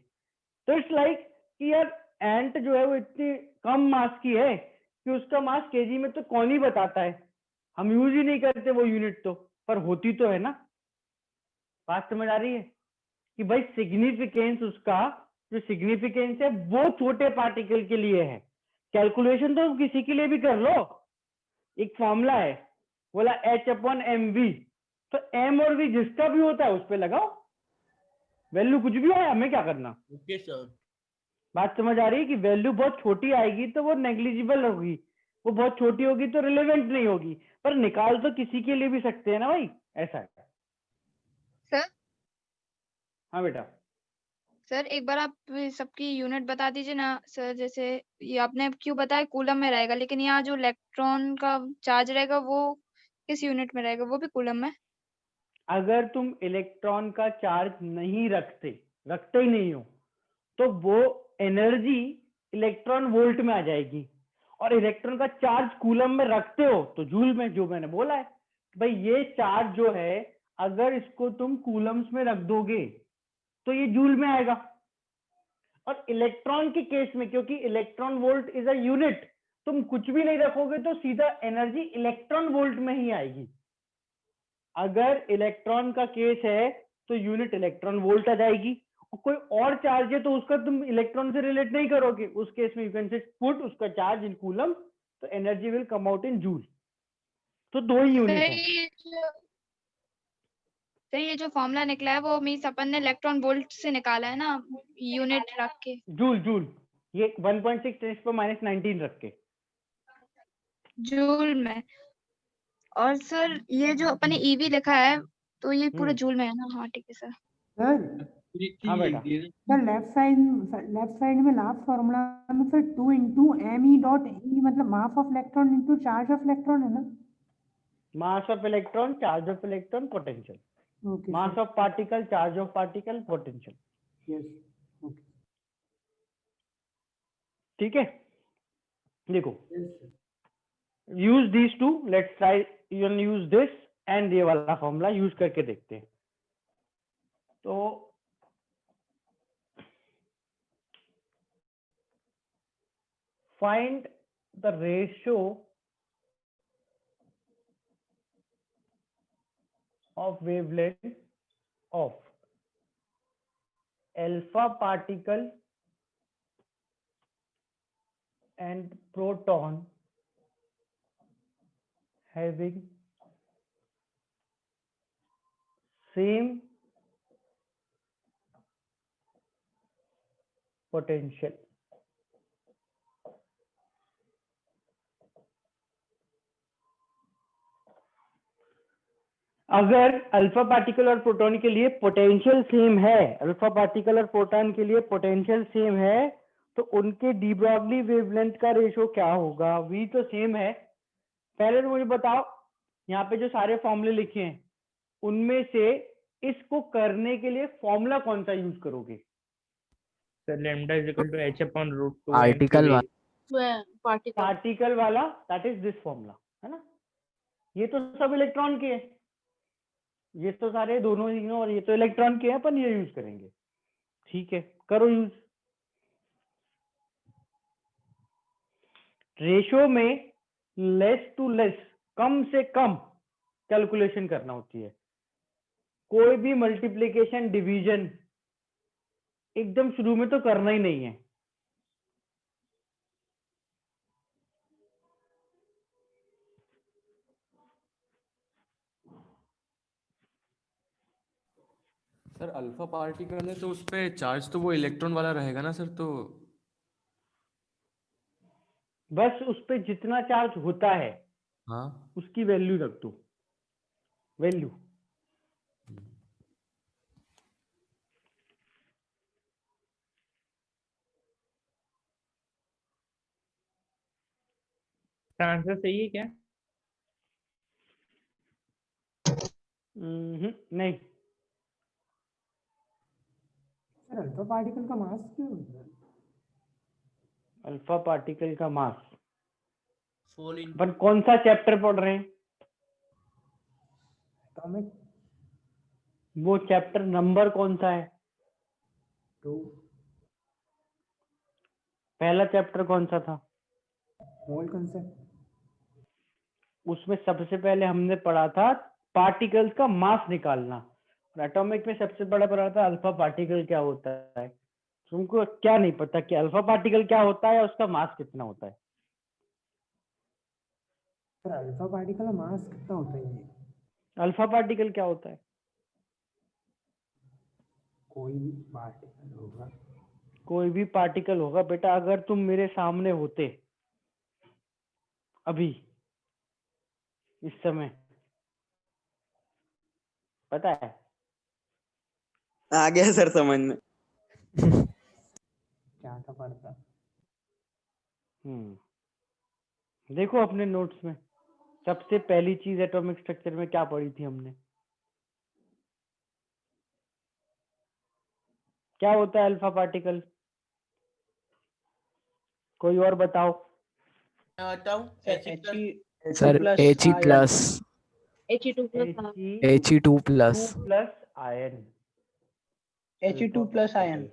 तो इट्स लाइक कि यार एंट जो है वो इतनी कम मास की है कि उसका मास केजी में तो कौन ही बताता है, हम यूज ही नहीं करते वो यूनिट, तो पर होती तो है ना। बात समझ आ रही है कि भाई सिग्निफिकेंस, उसका जो सिग्निफिकेंस है वो छोटे पार्टिकल के लिए है। कैलकुलेशन तो किसी के लिए भी कर लो, एक फॉर्मूला है, बोला H/mv, तो m और v जिसका भी होता है उस पे लगाओ, वैल्यू कुछ भी आए, हमें क्या करना। Okay sir. बात समझ आ रही है कि वैल्यू बहुत छोटी आएगी तो वो नेग्लिजिबल होगी, वो बहुत छोटी होगी तो रिलेवेंट नहीं होगी, पर निकाल तो किसी के लिए भी सकते हैं ना भाई, ऐसा है। सर हाँ बेटा। सर एक बार आप सबकी यूनिट बता दीजिए ना सर। जैसे ये आपने क्यों बताया कूलम में रहेगा, लेकिन यहाँ जो इलेक्ट्रॉन का चार्ज रहेगा वो किस यूनिट में रहेगा, वो भी कूलम में? अगर तुम इलेक्ट्रॉन का चार्ज नहीं रखते ही नहीं हो तो वो एनर्जी इलेक्ट्रॉन वोल्ट में आ जाएगी, और इलेक्ट्रॉन का चार्ज कूलम में रखते हो तो जूल में, जो मैंने बोला है भाई ये चार्ज जो है अगर इसको तुम कूलम्स में रख दोगे तो ये जूल में आएगा। और इलेक्ट्रॉन के केस में क्योंकि electron volt is a unit, तुम कुछ भी नहीं रखोगे तो सीधा एनर्जी इलेक्ट्रॉन वोल्ट में ही आएगी। अगर इलेक्ट्रॉन का केस है तो यूनिट इलेक्ट्रॉन वोल्ट आ जाएगी, और कोई और चार्ज है तो उसका तुम इलेक्ट्रॉन से रिलेट नहीं करोगे, उस केस में यू कैन से पुट उसका चार्ज इन कूलम, तो energy will come out in joule. तो दो ही यूनिट है। सर ये जो फॉर्मूला निकला है वो मीन्स अपन ने इलेक्ट्रॉन वोल्ट से निकाला है ना, यूनिट रख के। जूल, जूल, ये 1.6 10⁻19 रख के जूल में। और सर ये जो अपन ने ईवी लिखा है तो ये पूरे जूल में है ना? हाँ ठीक है सर। सर हाँ बेटा। सर लेफ्ट साइड में लास्ट फॉर्मूला में फिर 2 into me.e मतलब mass of electron into charge of electron है ना? Mass of electron, charge of electron, potential. Okay mass of particle, charge of particle, potential. Yes okay ठीक है, देखो use this to, let's try use this and ये वाला फॉर्मूला यूज करके देखते हैं। तो find the ratio of wavelength of alpha particle and proton having same potential। अगर अल्फा पार्टिकल और प्रोटॉन के लिए पोटेंशियल सेम है, अल्फा पार्टिकल और प्रोटॉन के लिए पोटेंशियल सेम है, तो उनके डी ब्रॉगली वेवलेंथ का रेशियो क्या होगा? वी तो सेम है। पहले तो मुझे बताओ, यहाँ पे जो सारे फॉर्मूले लिखे हैं उनमें से इसको करने के लिए फॉर्मूला कौन सा यूज करोगे? Sir lambda is equal to h/√2 article particle वाला, दैट इज दिस फॉर्मूला, है ना? ये तो सब इलेक्ट्रॉन के हैं, ये तो सारे दोनों ही, और ये तो इलेक्ट्रॉन के हैं, अपन ये यूज करेंगे। ठीक है, करो यूज। रेशियो में लेस टू लेस, कम से कम कैलकुलेशन करना होती है। कोई भी मल्टीप्लिकेशन डिवीजन एकदम शुरू में तो करना ही नहीं है। सर अल्फा पार्टिकल है तो उस पे चार्ज तो वो इलेक्ट्रॉन वाला रहेगा ना सर, तो बस उस पे जितना चार्ज होता है हाँ उसकी वैल्यू रख दो, वैल्यू। आंसर सही है क्या? नहीं, सर अल्फा पार्टिकल का मास क्यों होता है? अल्फा पार्टिकल का मास 4 अपन कौन सा चैप्टर पढ़ रहे हैं? एटॉमिक वो चैप्टर नंबर कौन सा है? 2 पहला चैप्टर कौन सा था? मोल कांसेप्ट। उसमें सबसे पहले हमने पढ़ा था पार्टिकल्स का मास निकालना, और एटॉमिक में सबसे बड़ा पढ़ा था अल्फा पार्टिकल क्या होता है। तुमको क्या नहीं पता कि अल्फा पार्टिकल क्या होता है, उसका मास कितना होता है? सर अल्फा पार्टिकल का मास कितना होता है ये? अल्फा पार्टिकल क्या होता है? कोई भी पार्टिकल होगा। कोई भी पार्टिकल होगा बेटा। अगर तुम मेरे सामने होते अभी इस समय, पता है? आ गया सर समझ में। क्या था पढ़ता? देखो अपने नोट्स में सबसे पहली चीज एटॉमिक स्ट्रक्चर में क्या पढ़ी थी हमने? क्या होता है अल्फा पार्टिकल? कोई और बताओ। बताऊं? Sir He plus He2 plus ion. He2 plus ion.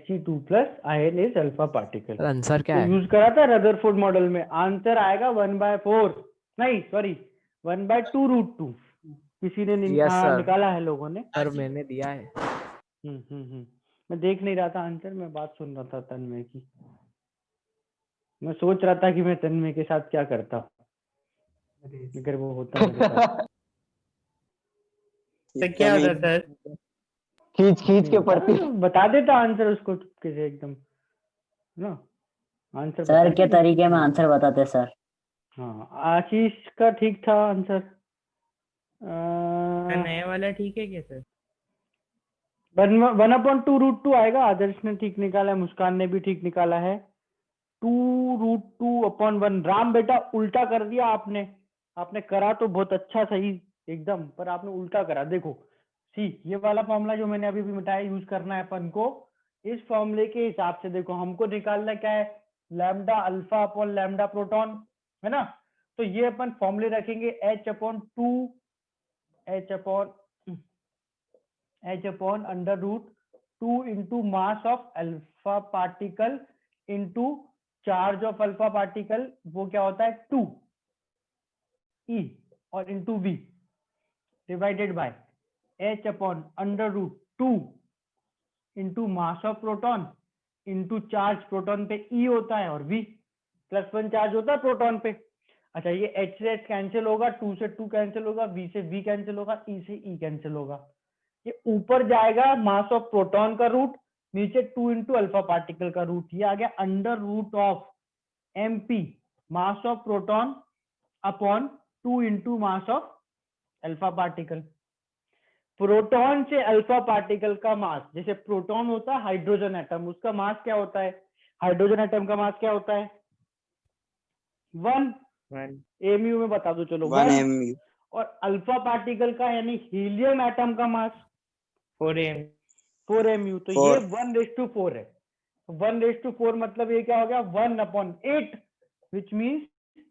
He2 plus ion is alpha particle. Answer क्या है? यूज करा था रदरफोर्ड मॉडल में। आंसर आएगा 1/4, नहीं सॉरी 1/2√2। किसी ने Yes, sir. निकाला है लोगों ने। सर मैंने दिया है। मैं देख नहीं रहा था आंसर, मैं बात सुन रहा था तन्मय की। मैं सोच रहा था कि मैं तन्मय के साथ क्या करता अगर वो होता मेरे साथ। तो क्या होता सर? खींच के पढ़ती। बता देता आंसर उसको चुपके से एकदम ना। आंसर सर के तरीके में आंसर बताते सर। हाँ, आशीष का ठीक था आंसर। नया वाला ठीक है क्या सर? 1/2√2 आएगा। आदर्श ने ठीक निकाला है, मुस्कान ने भी ठीक निकाला है। 2√2/1। राम बेटा उल्टा कर दिया आपने। आपने करा तो बहुत अच्छा सही एकदम, पर आपने उल्टा करा। देखो सी, ये वाला फॉर्मूला जो मैंने अभी भी मिटाया यूज करना है अपन को। इस फॉर्मूले के हिसाब से देखो हमको निकालना क्या है, lambda alpha upon lambda proton, है ना। तो ये अपन फॉर्मूले रखेंगे H upon √2 into mass of alpha particle into charge of alpha particle, वो क्या होता है 2 E, और into V divided by H upon √2 into mass of proton into charge proton पे E होता है और V +1 चार्ज होता है प्रोटॉन पे। अच्छा, ये H से H कैंसिल होगा, 2 से 2 कैंसिल होगा, V से V कैंसिल होगा, E से E कैंसिल होगा। ये ऊपर जाएगा मास ऑफ प्रोटॉन का रूट, नीचे 2 इंटू अल्फा पार्टिकल का रूट। ये आ गया √MP mass of proton upon 2 into mass of alpha particle. Proton से अल्फा पार्टिकल का मास, जैसे प्रोटॉन होता है हाइड्रोजन एटम, उसका मास क्या होता है? हाइड्रोजन एटम का मास क्या होता है? 1 mu में बता दो चलो। 1 mu। और अल्फा पार्टिकल का यानी हीलियम एटम का मास 4 mu। तो ये 1/4 है। 1/4 मतलब ये क्या हो गया 1/8, which means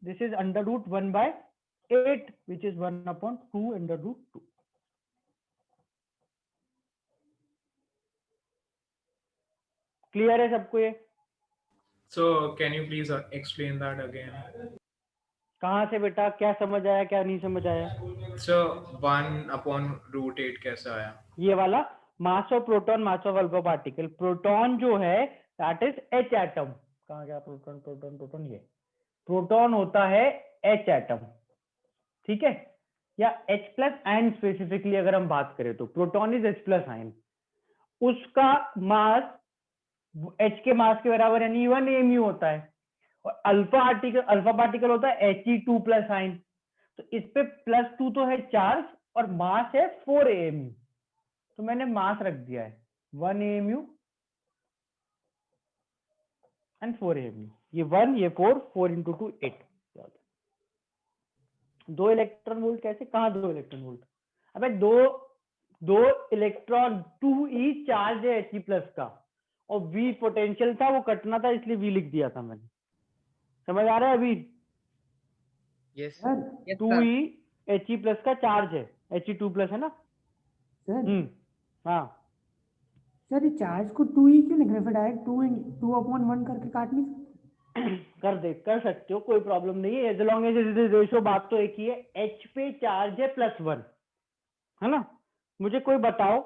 this is √1/8 which is 1/2 √2। Clear है सबको ये? So can you please explain that again? कहाँ से बेटा, क्या समझ आया क्या नहीं समझ आया? So 1/√8 कैसे आया? ये वाला mass of proton mass of alpha particle. Proton जो है दैट इज H एटम। कहाँ गया प्रोटॉन? प्रोटॉन ये प्रोटॉन होता है H एटम, ठीक है, या H प्लस आयन स्पेसिफिकली अगर हम बात करें तो proton is H plus ion. उसका मास H के मास के बराबर यानी 1 mu होता है। और अल्फा पार्टिकल होता है He2 प्लस आयन। तो इस पे +2 तो है चार्ज और मास है 4 mu। तो मैंने मास रख दिया है 1 mu एंड 4 mu। ये 1 ये 4 इंटू 2 8। 2 इलेक्ट्रॉन वोल्ट कैसे? कहाँ 2 इलेक्ट्रॉन वोल्ट? अबे दो इलेक्ट्रॉन 2e चार्ज है He प्लस का, और V पोटेंशियल था, वो कटना था, इसलिए V लिख दिया था मैंने। समझ आ रहा है अभी? Yes sir yes 2E He plus का चार्ज है, He2 प्लस है ना। सर हाँ सर ये चार्ज को 2e क्यों लिख रहे हैं? फिर डायरेक्ट 2/1 करके काट नहीं सकते? कर सकते हो, कोई प्रॉब्लम नहीं है, एज लॉन्ग एज रेशियो। बात तो एक ही है, H पे चार्ज है +1, है ना। मुझे कोई बताओ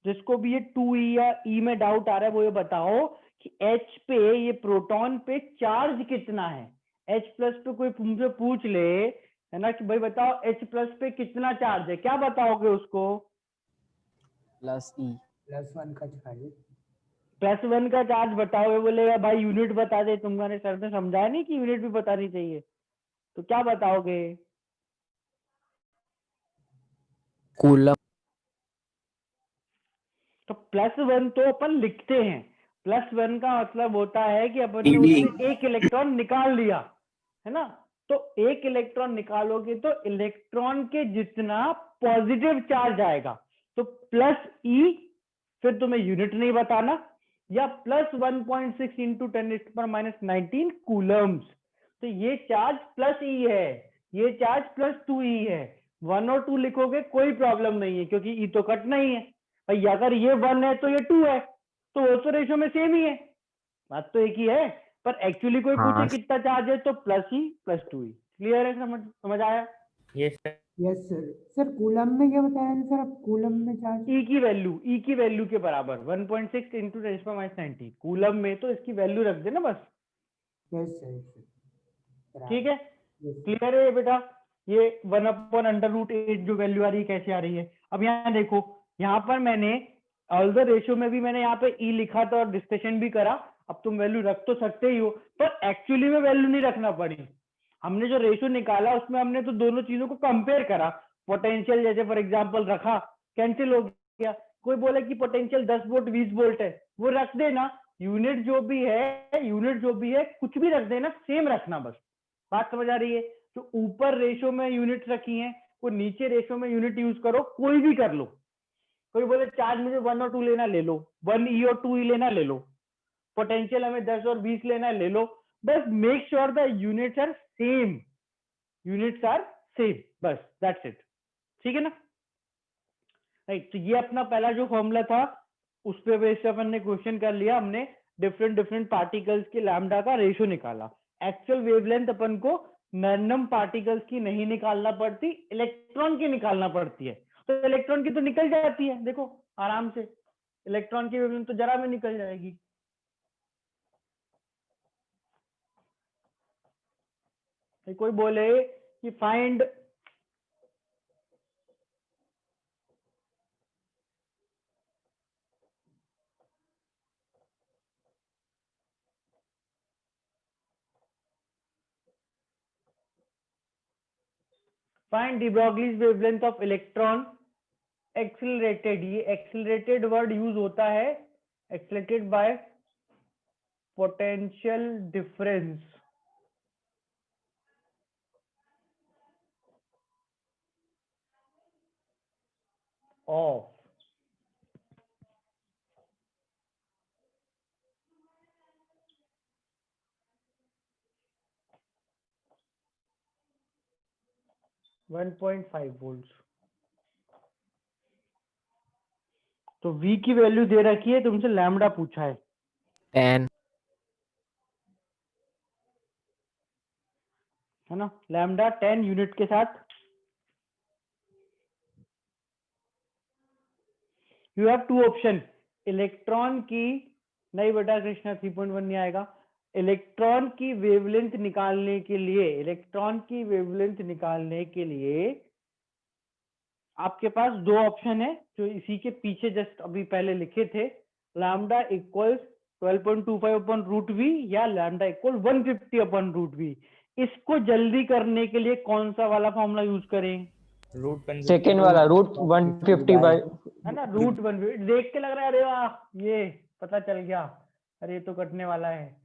जिसको भी ये 2E या E में डाउट आ रहा है, वो ये बताओ कि H पे, ये प्रोटॉन पे चार्ज कितना है। H प्लस पे कोई मुझे पूछ ले, है ना, कि भाई बताओ H प्लस पे कितना चार्ज है, क्या बताओगे उसको? +E +1 का चार्ज है। +1 का चार्ज बताओगे, बोलेगा भाई यूनिट बता दे। तुम्हारे सर ने समझाया नहीं कि यूनिट भी बतानी चाहिए, तो क्या बताओगे? कूलम। तो +1 तो अपन लिखते हैं, +1 का मतलब होता है कि अपन ने उससे एक इलेक्ट्रॉन निकाल लिया, है ना। तो एक इलेक्ट्रॉन निकालोगे तो इलेक्ट्रॉन के जितना पॉजिटिव चार्ज आएगा, तो +E, फिर तुम्हें यूनिट नहीं बताना, या +1.6 × 10⁻⁻19 कूलम्स। तो ये चार्ज +E है, ये चार्ज +2E है। 1 और 2 लिखोगे कोई प्रॉब्लम नहीं है, क्योंकि E तो कटना ही है भाई। अगर ये 1 है तो ये 2 है, तो वो तो रेशो में सेम ही है, बात तो एक ही है। पर एक्चुअली कोई पूछे कितना चार्ज है, तो +E +2E। क्लियर है? समझ आया? Yes sir. Yes sir. Sir coulomb में क्या बताया था सर? आप कूलम में चार्ज E की वैल्यू के बराबर 1.6 × 10⁻19 कूलम में, तो इसकी वैल्यू रख देना बस। Yes sir. ठीक है, क्लियर है बेटा? ये 1/√8 जो वैल्यू आ रही है, कैसे आ रही है? अब यहाँ देखो, यहाँ पर मैंने ऑल द रेशियो में भी मैंने यहाँ पे E लिखा था और डिस्कशन भी करा। अब तुम वैल्यू रख तो सकते ही हो, पर एक्चुअली में वैल्यू नहीं रखना पड़ी। हमने जो रेशियो निकाला उसमें हमने तो दोनों चीजों को कंपेयर करा। पोटेंशियल जैसे फॉर एग्जांपल रखा, कैंसिल हो गया। कोई बोले कि पोटेंशियल 10 वोल्ट 20 वोल्ट है, वो रख देना। यूनिट जो भी है कुछ भी रख देना, सेम रखना बस। बात समझ आ रही है? तो ऊपर रेशो में यूनिट रखी है, वो नीचे रेशो में यूनिट यूज करो, कोई भी कर लो। कोई बोले चार्ज मुझे 1 और 2 लेना, ले लो। 1E और 2E लेना, ले लो। पोटेंशियल हमें 10 और 20 लेना, ले लो। बस make sure the units are same, बस दैट्स इट। ठीक है ना? राइट। तो ये अपना पहला जो फॉर्मूला था, उस पे बेस पे अपन ने क्वेश्चन कर लिया। हमने डिफरेंट पार्टिकल्स के लैम्डा का रेशो निकाला। एक्चुअल वेवलेंथ अपन को रैंडम पार्टिकल्स की नहीं निकालना पड़ती, इलेक्ट्रॉन की निकालना पड़ती है। तो इलेक्ट्रॉन की तो निकल जाती है, देखो आराम से। इलेक्ट्रॉन की वेवलेंथ तो जरा में निकल जाएगी। कोई बोले कि find de Broglie's wavelength of electron accelerated। ये accelerated वर्ड यूज होता है, accelerated by potential difference of (1.5 volts। तो V की वैल्यू दे रखी है, तुमसे लैम्डा पूछा है 10 है ना। लैम्डा 10 यूनिट के साथ। You have 2 option. इलेक्ट्रॉन की, नहीं बेटा कृष्णा 3.1 नहीं आएगा। इलेक्ट्रॉन की वेवलेंथ निकालने के लिए आपके पास 2 ऑप्शन है, जो इसी के पीछे जस्ट अभी पहले लिखे थे। लैम्डा इक्वल्स 12.25/√V या लैम्डा इक्वल 150/√V। इसको जल्दी करने के लिए कौन सा वाला फॉर्मूला यूज करें? सेकेंड वाला √150 बाय, है ना, √150। देख के लग रहा है अरे वाह ये पता चल गया, अरे ये तो कटने वाला है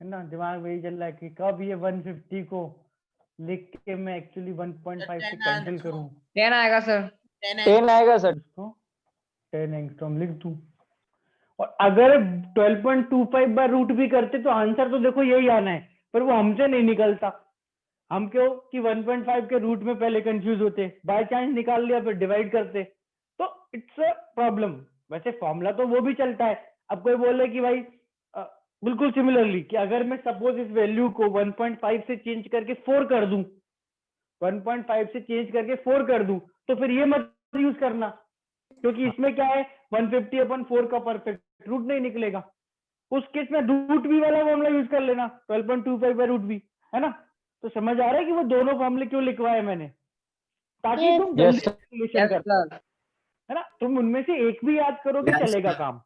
ना। दिमाग में यही चल रहा है कि कब ये 150 को लिख के मैं एक्चुअली 1.5 से कैंसिल करूं। 10 आएगा सर। 10 आएगा सर। 10 एंगस्ट्रॉम लिख दूं। और अगर 12.25 बाय रूट भी करते तो आंसर तो देखो यही आना है, पर वो हमसे नहीं निकलता। हम क्यों कि 1.5 के रूट में पहले कंफ्यूज होते, बाय चांस निकाल लिया फिर डिवाइड करते, तो इट्स अ प्रॉब्लम। वैसे फॉर्मूला तो वो भी चलता है। अब कोई बोले कि भाई बिल्कुल सिमिलरली कि अगर मैं सपोज इस वैल्यू को 1.5 से चेंज करके 4 कर दूं, 1.5 से चेंज करके 4 कर दूं, तो फिर ये मत यूज करना, क्योंकि इसमें क्या है 150/4 का परफेक्ट रूट नहीं निकलेगा। उस केस में रूट बी वाला फॉर्मूला यूज कर लेना, 12.25 बाय रूट बी, है ना। तो समझ आ रहा है कि वो दोनों फॉर्मूले क्यों लिखवाए मैंने, ताकि तुम जल्दी कैलकुलेशन कर पाओ, है ना। तुम उनमें से एक भी याद करोगे चलेगा काम,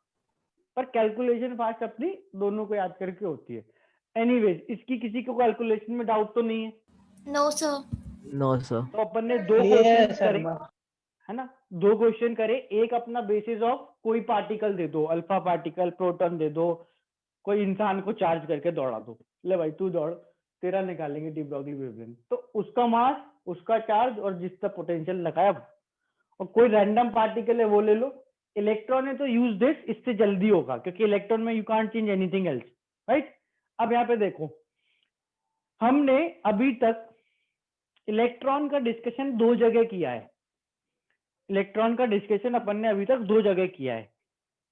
पर कैलकुलेशन फास्ट अपनी दोनों को याद करके होती है। एनीवेज, इसकी किसी को कैलकुलेशन में डाउट तो नहीं है? No sir. No sir. तो अपन ने 2 क्वेश्चन करे, है ना, 2 क्वेश्चन करे। एक अपना बेसिस ऑफ कोई पार्टिकल दे दो, अल्फा पार्टिकल, प्रोटॉन दे दो, कोई इंसान को चार्ज करके दौड़ा दो, ले भाई तू दौड़, तेरा निकालेंगे डी ब्रॉगली वेवलेंथ। तो उसका मास, उसका चार्ज और जिसका पोटेंशियल लगाया, और कोई रैंडम पार्टिकल है वो ले लो। इलेक्ट्रॉन है तो यूज दिस, इससे जल्दी होगा, क्योंकि इलेक्ट्रॉन में you can't change anything else, right. अब यहाँ पे देखो, हमने अभी तक इलेक्ट्रॉन का डिस्कशन 2 जगह किया है। इलेक्ट्रॉन का डिस्कशन अपन ने अभी तक 2 जगह किया है।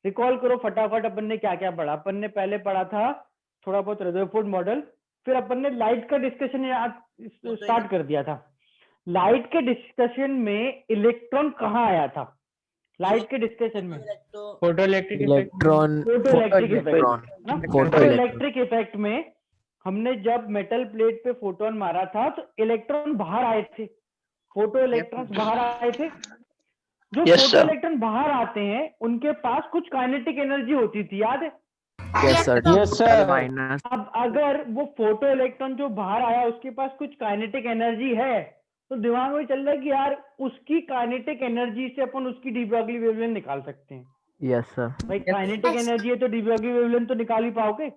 रिकॉल करो फटाफट, अपन ने क्या क्या पढ़ा। अपन ने पहले पढ़ा था थोड़ा बहुत रदरफोर्ड मॉडल, फिर अपन ने लाइट का डिस्कशन स्टार्ट कर दिया था। लाइट के डिस्कशन में इलेक्ट्रॉन कहाँ आया था? लाइट के डिस्कशन में फोटोइलेक्ट्रिक इलेक्ट्रॉन फोटोइलेक्ट्रिक इफेक्ट में हमने जब मेटल प्लेट पे फोटोन मारा था तो इलेक्ट्रॉन बाहर आए थे, फोटो इलेक्ट्रॉन्स बाहर आए थे। जो फोटो इलेक्ट्रॉन बाहर आते हैं उनके पास कुछ काइनेटिक एनर्जी होती थी, याद है? Yes sir. Yes sir. Minus. अब अगर वो फोटो इलेक्ट्रॉन जो बाहर आया उसके पास कुछ काइनेटिक एनर्जी है, तो दिमाग में चल रहा है कि यार उसकी काइनेटिक एनर्जी से अपन उसकी डी ब्रॉगली वेवलेंथ निकाल सकते हैं। Yes sir. भाई काइनेटिक एनर्जी है तो डी ब्रॉगली वेवलेंथ तो निकाल ही पाओगे।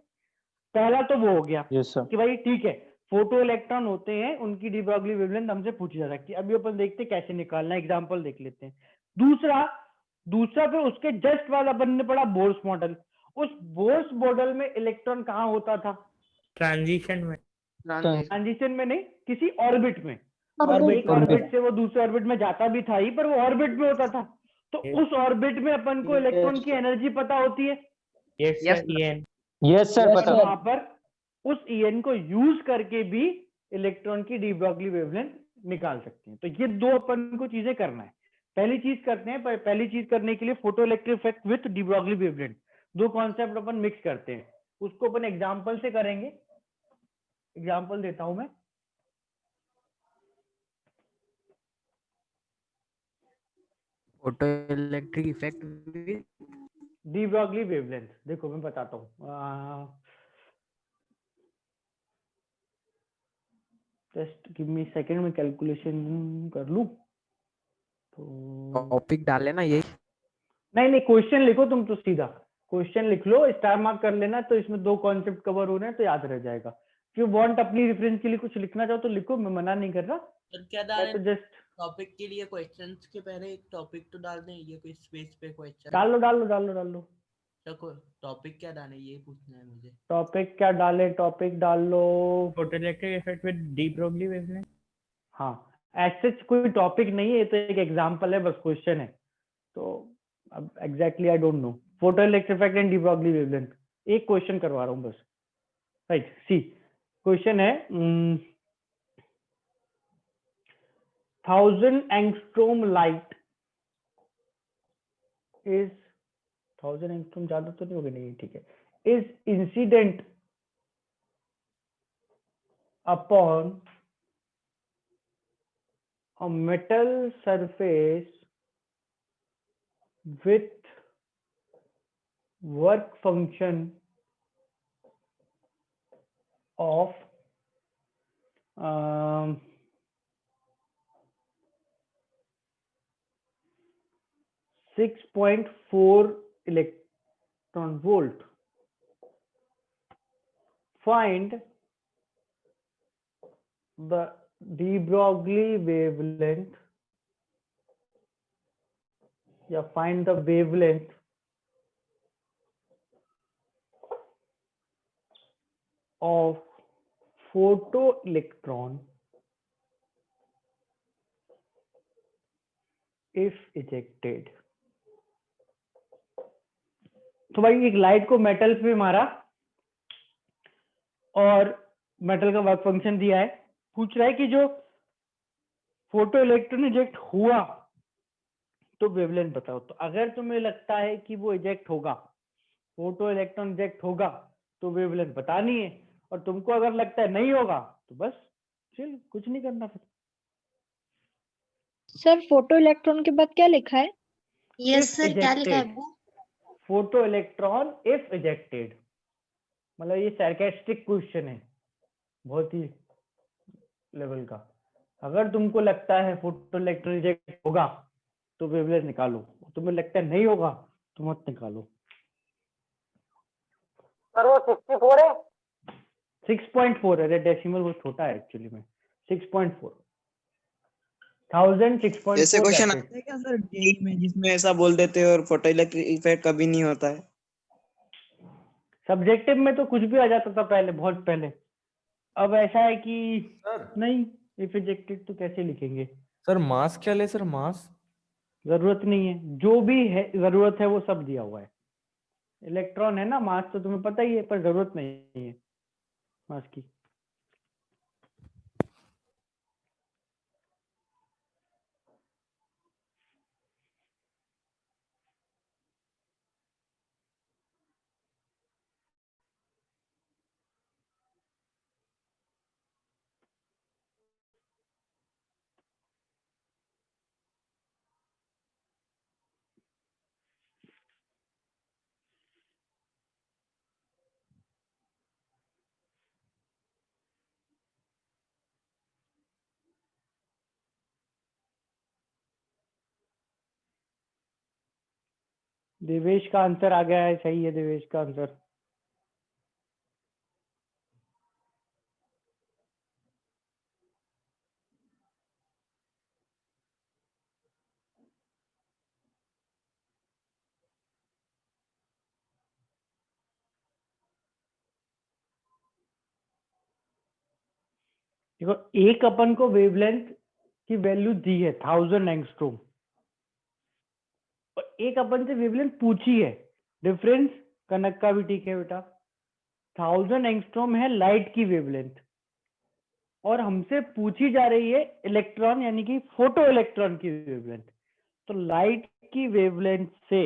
पहला तो वो हो गया कि भाई ठीक है, फोटो इलेक्ट्रॉन होते हैं, उनकी डी ब्रॉगली वेवलेंथ हमसे पूछी जा सकती है। अभी अपन देखते हैं कैसे निकालना, एग्जांपल देख लेते हैं। दूसरा फिर उसके जस्ट बाद अपन ने पढ़ा बोर्स मॉडल। उस बोर्स मॉडल में इलेक्ट्रॉन कहाँ होता था? ट्रांजिशन में नहीं, किसी ऑर्बिट में। एक ऑर्बिट से वो दूसरे ऑर्बिट में जाता भी था ही, पर वो ऑर्बिट में होता था। तो उस ऑर्बिट में अपन को इलेक्ट्रॉन की एनर्जी पता होती है। यस सर पता। वहां पर उस En को यूज करके भी इलेक्ट्रॉन की डी ब्रॉगली वेवलेंथ निकाल सकते हैं। तो ये 2 अपन को चीजें करना है। पहली चीज करते हैं, पहली चीज करने के लिए photo electric effect with D Broglie wavelength, 2 concept upon mix करते हैं। उसको अपन एग्जांपल से करेंगे। एग्जांपल देता हूं मैं। Photo electric effect D Broglie wavelength, देखो मैं बताता हूँ। जस्ट गिव मी सेकंड में कैलकुलेशन कर लूं। तो टॉपिक डाले ना यही। नहीं, क्वेश्चन लिखो तुम, तो सीधा क्वेश्चन लिख लो, स्टार मार्क कर लेना, तो इसमें 2 कॉन्सेप्ट कवर हो रहे हैं तो याद रह जाएगा। if you want अपनी रेफरेंस के लिए कुछ लिखना चाहो तो लिखो, मैं मना नहीं कर रहा। तो क्या डालें? तो जस्ट टॉपिक के लिए क्वेश्चंस के पहले एक टॉपिक तो डाल दें, ये कोई स्पेस पे क्वेश्चन डाल लो। देखो टॉपिक क्या डालें ये पूछना है मुझे। टॉपिक क्या डाले? टॉपिक डाल लो photoelectric effect with de Broglie wavelength. हाँ, ऐसे कोई टॉपिक नहीं है, ये तो एक एग्जांपल है, बस क्वेश्चन है। तो अब exactly I don't know. Photo electric effect and D Broglie wavelength, एक क्वेश्चन करवा रहा हूँ बस, राइट। सी क्वेश्चन है 1000 एंगस्ट्रॉम लाइट इज 1000 एंगस्ट्रॉम ज्यादा तो नहीं होगा, नहीं ठीक है, is incident upon a metal surface with work function of 6.4 electron volt. Find the de Broglie wavelength, या find the wavelength of photoelectron if ejected. तो भाई एक लाइट को मेटल पे मारा और मेटल का वर्क फंक्शन दिया है, पूछ रहा है कि जो फोटो इलेक्ट्रॉन इजेक्ट हुआ तो वेवलेंथ बताओ। तो अगर तुम्हें लगता है कि वो इजेक्ट होगा, फोटो इलेक्ट्रॉन इजेक्ट होगा, तो वेवलेंथ बतानी है, और तुमको अगर लगता है नहीं होगा तो बस चल कुछ नहीं करना फिर। सर फोटो इलेक्ट्रॉन के बाद क्या लिखा है? यस सर, क्या लिखा है वो? फोटो इलेक्ट्रॉन इफ इजेक्टेड, मतलब ये सरकास्टिक क्वेश्चन है बहुत ही लेवल का। अगर तुमको लगता है फोटो इलेक्ट्रॉन इजेक्ट होगा तो वेवलेंथ निकालो, तुम्हें लगता है नहीं होगा तो मत निकालो। सर वो 64 है। 6.4 है, डेसिमल वो छोटा है एक्चुअली में। 6.4 1000 6.4। ऐसे क्वेश्चन आते हैं क्या सर जेई में जिसमें ऐसा बोल देते हैं और फोटो इलेक्ट्रिक इफेक्ट कभी नहीं होता है? सब्जेक्टिव में तो कुछ भी आ जाता था पहले, बहुत पहले। अब ऐसा है कि नहीं, इफ इजेक्टेड तो कैसे लिखेंगे? सर मास क्या ले सर, मास? जरूरत नहीं है, जो भी है जरूरत है वो सब दिया हुआ है। इलेक्ट्रॉन है ना, मास तो तुम्हें पता ही है, पर जरूरत नहीं है मास की। देवेश का आंसर आ गया है, सही है देवेश का आंसर। देखो एक अपन को वेवलेंथ की वैल्यू दी है 1000 एंगस्ट्रॉम, और एक अपन से वेवलेंथ पूछी है। डिफरेंस कनक का भी ठीक है बेटा। 1000 एंगस्ट्रॉम है लाइट की वेवलेंथ, और हमसे पूछी जा रही है इलेक्ट्रॉन यानी कि फोटो इलेक्ट्रॉन की वेवलेंथ। तो लाइट की वेवलेंथ से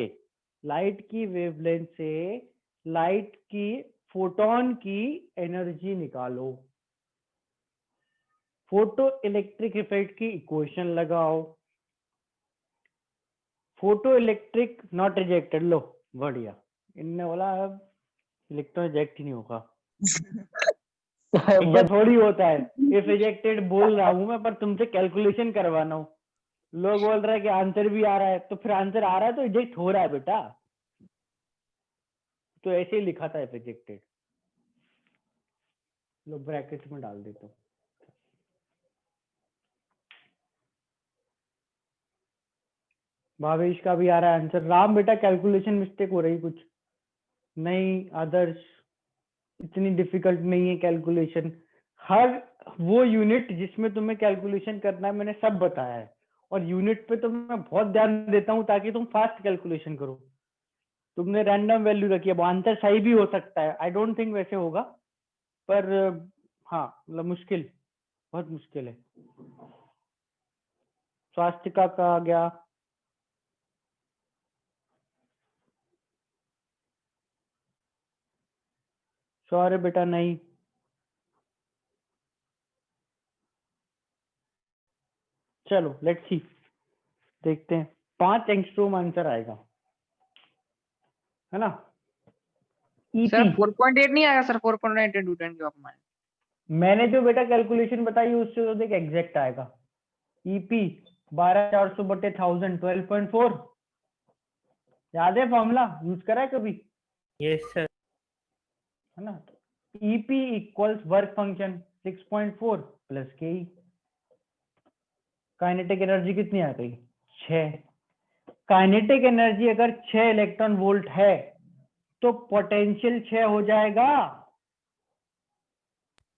लाइट की फोटोन की एनर्जी निकालो। फोटो इलेक्ट्रिक इफेक्ट की इक्वेशन लगाओ। फोटो इलेक्ट्रिक नॉट रिजेक्टेड, लो बढ़िया, इनने बोला अब इलेक्ट्रॉन रिजेक्ट ही नहीं होगा। ऐसा थोड़ी होता है, इफ रिजेक्टेड बोल रहा हूं मैं, पर तुमसे कैलकुलेशन करवाना हूँ। लोग बोल रहे हैं कि आंसर भी आ रहा है, तो फिर आंसर आ रहा है तो रिजेक्ट हो रहा है बेटा। तो ऐसे ही लिखा था इफ रिजेक्टेड, लो ब्रैकेट में डाल देता हूँ। भावेश का भी आ रहा है आंसर। राम बेटा कैलकुलेशन मिस्टेक हो रही कुछ नहीं, आदर्श इतनी डिफिकल्ट नहीं है कैलकुलेशन। हर वो यूनिट जिसमें तुम्हें कैलकुलेशन करना है मैंने सब बताया है, और यूनिट पे तो मैं बहुत ध्यान देता हूँ ताकि तुम फास्ट कैलकुलेशन करो। तुमने रैंडम वैल्यू रखी है, वो आंसर सही भी हो सकता है, आई डोंट थिंक वैसे होगा, पर हाँ मतलब मुश्किल, बहुत मुश्किल है। स्वास्थ्य का आ गया, सॉरी बेटा नहीं। चलो लेट्स सी, देखते हैं। 5 एंगस्ट्रॉम आंसर आएगा, है ना? सर 4.8 नहीं आएगा सर? 4.8 into 10 के अपना मैंने जो बेटा कैलकुलेशन बताई उससे तो देख एग्जैक्ट आएगा। ईपी 12400 बटे 1000 12.4, याद है फॉर्मूला, यूज करा है कभी? Yes sir. है ना? EP equals work function 6.4 plus के। काइनेटिक एनर्जी कितनी आ गई? 6। काइनेटिक एनर्जी अगर 6 इलेक्ट्रॉन वोल्ट है तो पोटेंशियल 6 हो जाएगा।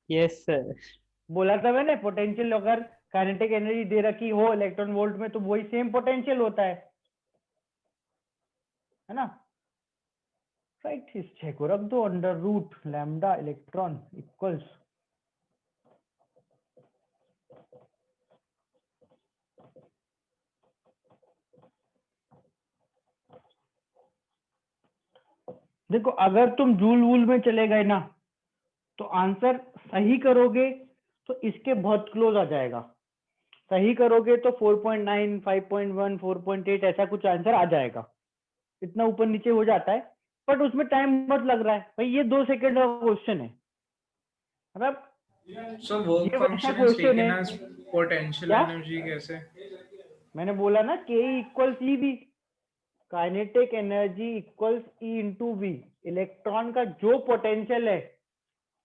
Yes sir. बोला था मैंने, पोटेंशियल अगर काइनेटिक एनर्जी दे रखी हो इलेक्ट्रॉन वोल्ट में तो वही सेम पोटेंशियल होता है ना। राइट, इस 6 को रख दो, under root lambda electron equals देखो अगर तुम जूल वूल में चले गए ना तो आंसर सही करोगे तो इसके बहुत क्लोज आ जाएगा। सही करोगे तो 4.9, 5.1, 4.8 ऐसा कुछ आंसर आ जाएगा। इतना ऊपर नीचे हो जाता है बट उसमें टाइम बहुत लग रहा है भाई। ये 2 सेकंड का क्वेश्चन है मतलब। So work ये वैसा function is क्वेश्चन taken है। as potential क्या energy कैसे? मैंने बोला ना K equals E B, kinetic energy equals E into V. Electron का जो पोटेंशियल है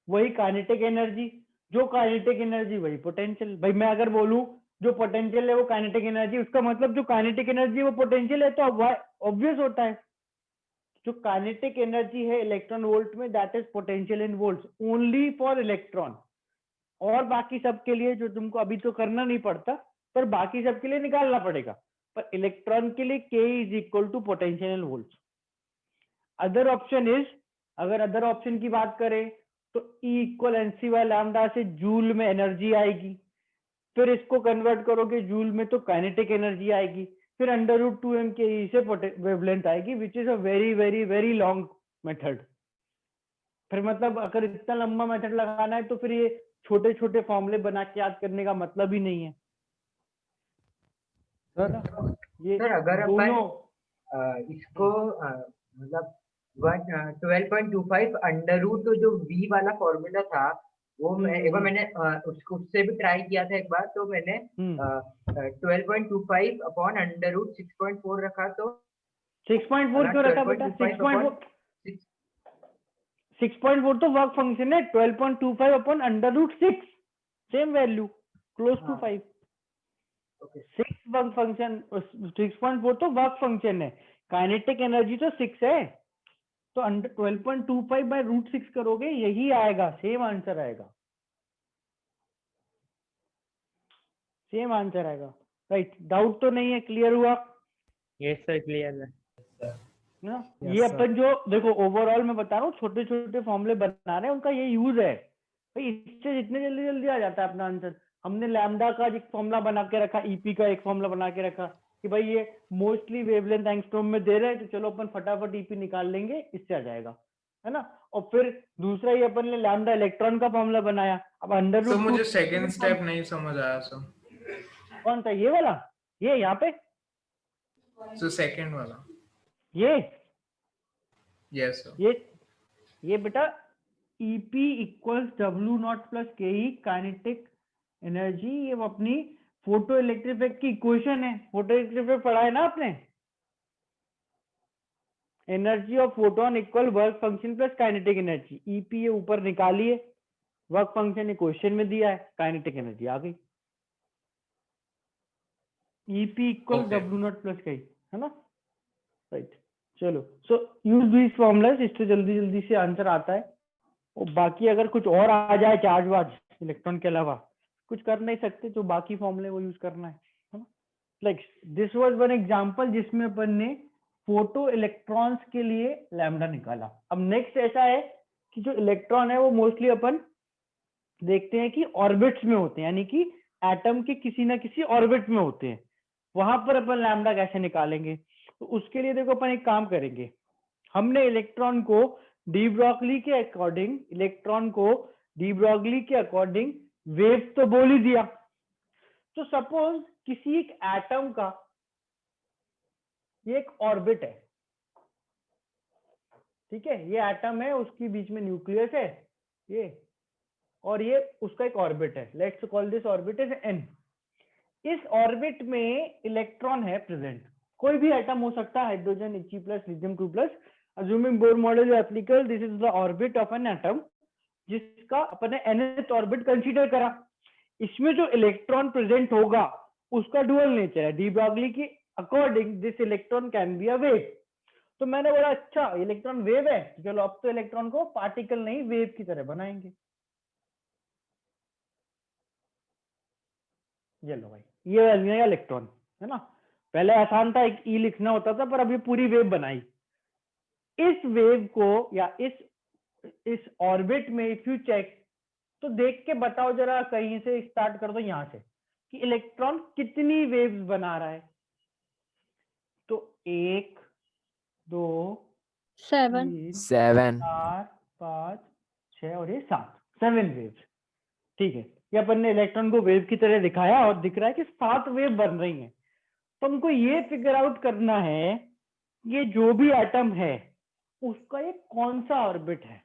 वही काइनेटिक एनर्जी, जो काइनेटिक एनर्जी वही पोटेंशियल। भाई मैं अगर बोलूं जो पोटेंशियल है वो काइनेटिक एनर्जी, उसका मतलब जो काइनेटिक एनर्जी वो पोटेंशियल है, तो ऑब्वियस होता है जो काइनेटिक एनर्जी है इलेक्ट्रॉन वोल्ट में that is potential in volts only for electron. और बाकी सब के लिए जो तुमको अभी तो करना नहीं पड़ता पर बाकी सब के लिए निकालना पड़ेगा। पर इलेक्ट्रॉन के लिए K is equal to potential in volts. Other option is, अगर अदर ऑप्शन की बात करें तो E equal NC by lambda से जूल में एनर्जी आएगी, फिर इसको कन्वर्ट करोगे जूल में तो काइनेटिक एनर्जी आएगी, फिर अंडर रूट 2m के ई से वेवलेंथ आएगी which is a very very very long method. फिर मतलब अगर इतना लंबा मेथड लगाना है तो फिर ये छोटे छोटे फॉर्मूले बना के याद करने का मतलब ही नहीं है सर। ये सर अगर दोनों अपन इसको मतलब 12.25 अंडर रूट जो v वाला फॉर्मूला था वो एक बार मैंने उसको उससे भी ट्राई किया था एक बार, तो मैंने 12.25 अपॉन अंडर रूट 6.4 रखा। तो 6.4 क्यों रखा बेटा? 6.4 तो वर्क फंक्शन है। 12.25 upon under root 6 same value close to 5। 6 work function, 6.4 तो वर्क फंक्शन है, काइनेटिक एनर्जी तो 6 है, तो 12.25 बाय रूट 6 करोगे यही आएगा, सेम आंसर आएगा, सेम आंसर आएगा। राइट, डाउट तो नहीं है? क्लियर हुआ? यस सर, क्लियर है ना। ये अपन जो देखो ओवरऑल मैं बता रहा हूँ छोटे छोटे फॉर्मूले बना रहे हैं उनका ये यूज है भाई। इससे जितने जल्दी जल्दी आ जाता है अपना आंसर। हमने लैम्डा का एक फॉर्मूला बना के रखा, ईपी का एक फॉर्मूला बना के रखा कि भाई ये मोस्टली वेवलेंथ एंगस्ट्रॉम में दे रहे हैं तो चलो अपन फटाफट ईपी निकाल लेंगे, इससे आ जाएगा, है ना। और फिर दूसरा ही अपन ने लैम्डा इलेक्ट्रॉन का फॉर्मूला बनाया। अब अंडर रूट मुझे सेकंड स्टेप नहीं समझ आया सर। कौन सा? ये वाला, ये यहाँ पे सेकंड वाला ये यस सर। ये बेटा EP equals W not plus के ई काइनेटिक एनर्जी, ये अपनी फोटो इलेक्ट्रिक इफेक्ट की इक्वेशन है। फोटो इलेक्ट्रिक इफेक्ट पढ़ा है ना आपने? Energy of photon equal work function plus kinetic energy. EP ये ऊपर निकालिए, वर्क फंक्शन इक्वेशन में दिया है, काइनेटिक एनर्जी आ गई। EP equal W not plus के ई, है ना। राइट, चलो सो यूज दिस फॉर्मूलाज, इससे जल्दी जल्दी से आंसर आता है। और बाकी अगर कुछ और आ जाए चार्ज वार्ज इलेक्ट्रॉन के अलावा कुछ कर नहीं सकते, तो बाकी फॉर्मूले वो यूज करना है। Like this was one example जिसमें अपन ने फोटो इलेक्ट्रॉन्स के लिए लैम्डा निकाला। अब नेक्स्ट ऐसा है कि जो इलेक्ट्रॉन है वो मोस्टली अपन देखते हैं कि ऑर्बिट्स में होते हैं, यानी कि एटम के किसी ना किसी ऑर्बिट में होते हैं। वहां पर अपन लैम्डा कैसे निकालेंगे? तो उसके लिए देखो अपन एक काम करेंगे। हमने इलेक्ट्रॉन को डी ब्रॉगली के अकॉर्डिंग वेव तो बोल ही दिया। तो सपोज किसी एक एटम का ये एक ऑर्बिट है, ठीक है, ये एटम है, उसके बीच में न्यूक्लियस है ये, और ये उसका एक ऑर्बिट है। Let's call this orbit is n। इस ऑर्बिट में इलेक्ट्रॉन है प्रेजेंट, कोई भी एटम हो सकता है, hydrogen He plus lithium 2+। assuming Bohr model is applicable, this is the orbit of an atom जिसका अपने nth ऑर्बिट कंसीडर करा। इसमें जो इलेक्ट्रॉन प्रेजेंट होगा उसका डुअल नेचर है। डी ब्रॉगली के according this electron can be a wave. तो मैंने बोला अच्छा इलेक्ट्रॉन वेव है, चलो अब तो इलेक्ट्रॉन को पार्टिकल नहीं वेव की तरह बनाएंगे। ये लो भाई, ये वैल्यू है इलेक्ट्रॉन, है ना। पहले आसान था, एक ई लिखना होता था, पर अब ये पूरी वेव बनाई। इस वेव को या इस ऑर्बिट में इफ यू चेक, तो देख के बताओ जरा, कहीं से स्टार्ट कर दो यहाँ से, कि इलेक्ट्रॉन कितनी वेव्स बना रहा है। तो 1 2 7 7 4 5 6 और ये 7 वेव्स। ठीक है, ये अपन ने इलेक्ट्रॉन को वेव की तरह दिखाया और दिख रहा है कि 7 वेव बन रही हैं। तो हमको ये फिगर आउट करना है, ये जो भी एटम है उसका ये कौन सा ऑर्बिट है।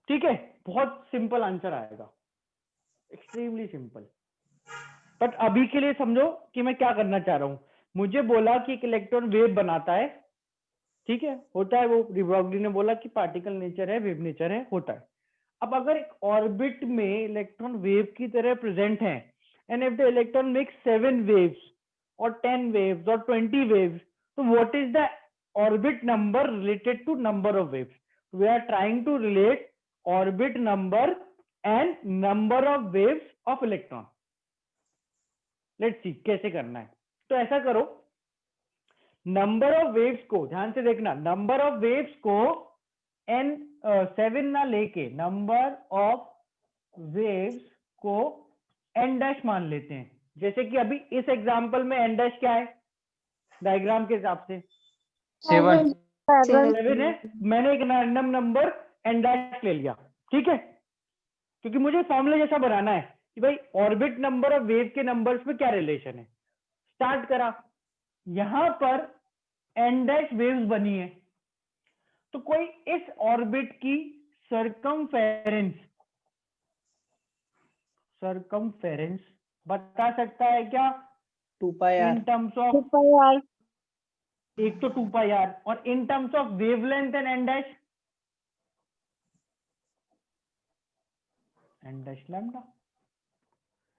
ठीक है, बहुत सिंपल आंसर आएगा, एक्सट्रीमली सिंपल। बट अभी के लिए समझो कि मैं क्या करना चाह रहा हूं। मुझे बोला कि एक इलेक्ट्रॉन वेव बनाता है, ठीक है, होता है वो, डी ब्रॉगली ने बोला कि पार्टिकल नेचर है, वेव नेचर है, होता है। अब अगर एक ऑर्बिट में इलेक्ट्रॉन वेव की तरह प्रेजेंट है, and if the electron makes 7 waves और 10 वेव्स और 20 वेव्स, तो what is the orbit number related to number of waves. We are trying to relate orbit number and number of waves of electron. Let's see कैसे करना है। तो ऐसा करो, नंबर ऑफ वेव्स को ध्यान से देखना, नंबर ऑफ वेव्स को n 7 ना लेके नंबर ऑफ वेव्स को n डैश मान लेते हैं। जैसे कि अभी इस एग्जांपल में n डैश क्या है डायग्राम के हिसाब से? 7 7 है। मैंने एक रैंडम नंबर n डैश ले लिया, ठीक है, क्योंकि मुझे फॉर्मूला जैसा बनाना है कि भाई ऑर्बिट नंबर और वेव के नंबर्स में क्या रिलेशन है। स्टार्ट करा, यहां पर n डैश वेव्स बनी है, तो कोई इस ऑर्बिट की सरकमफेरेंस बता सकता है क्या? 2 pi r in terms of, एक तो 2 पाई आर, और in terms of wavelength and N dash lambda.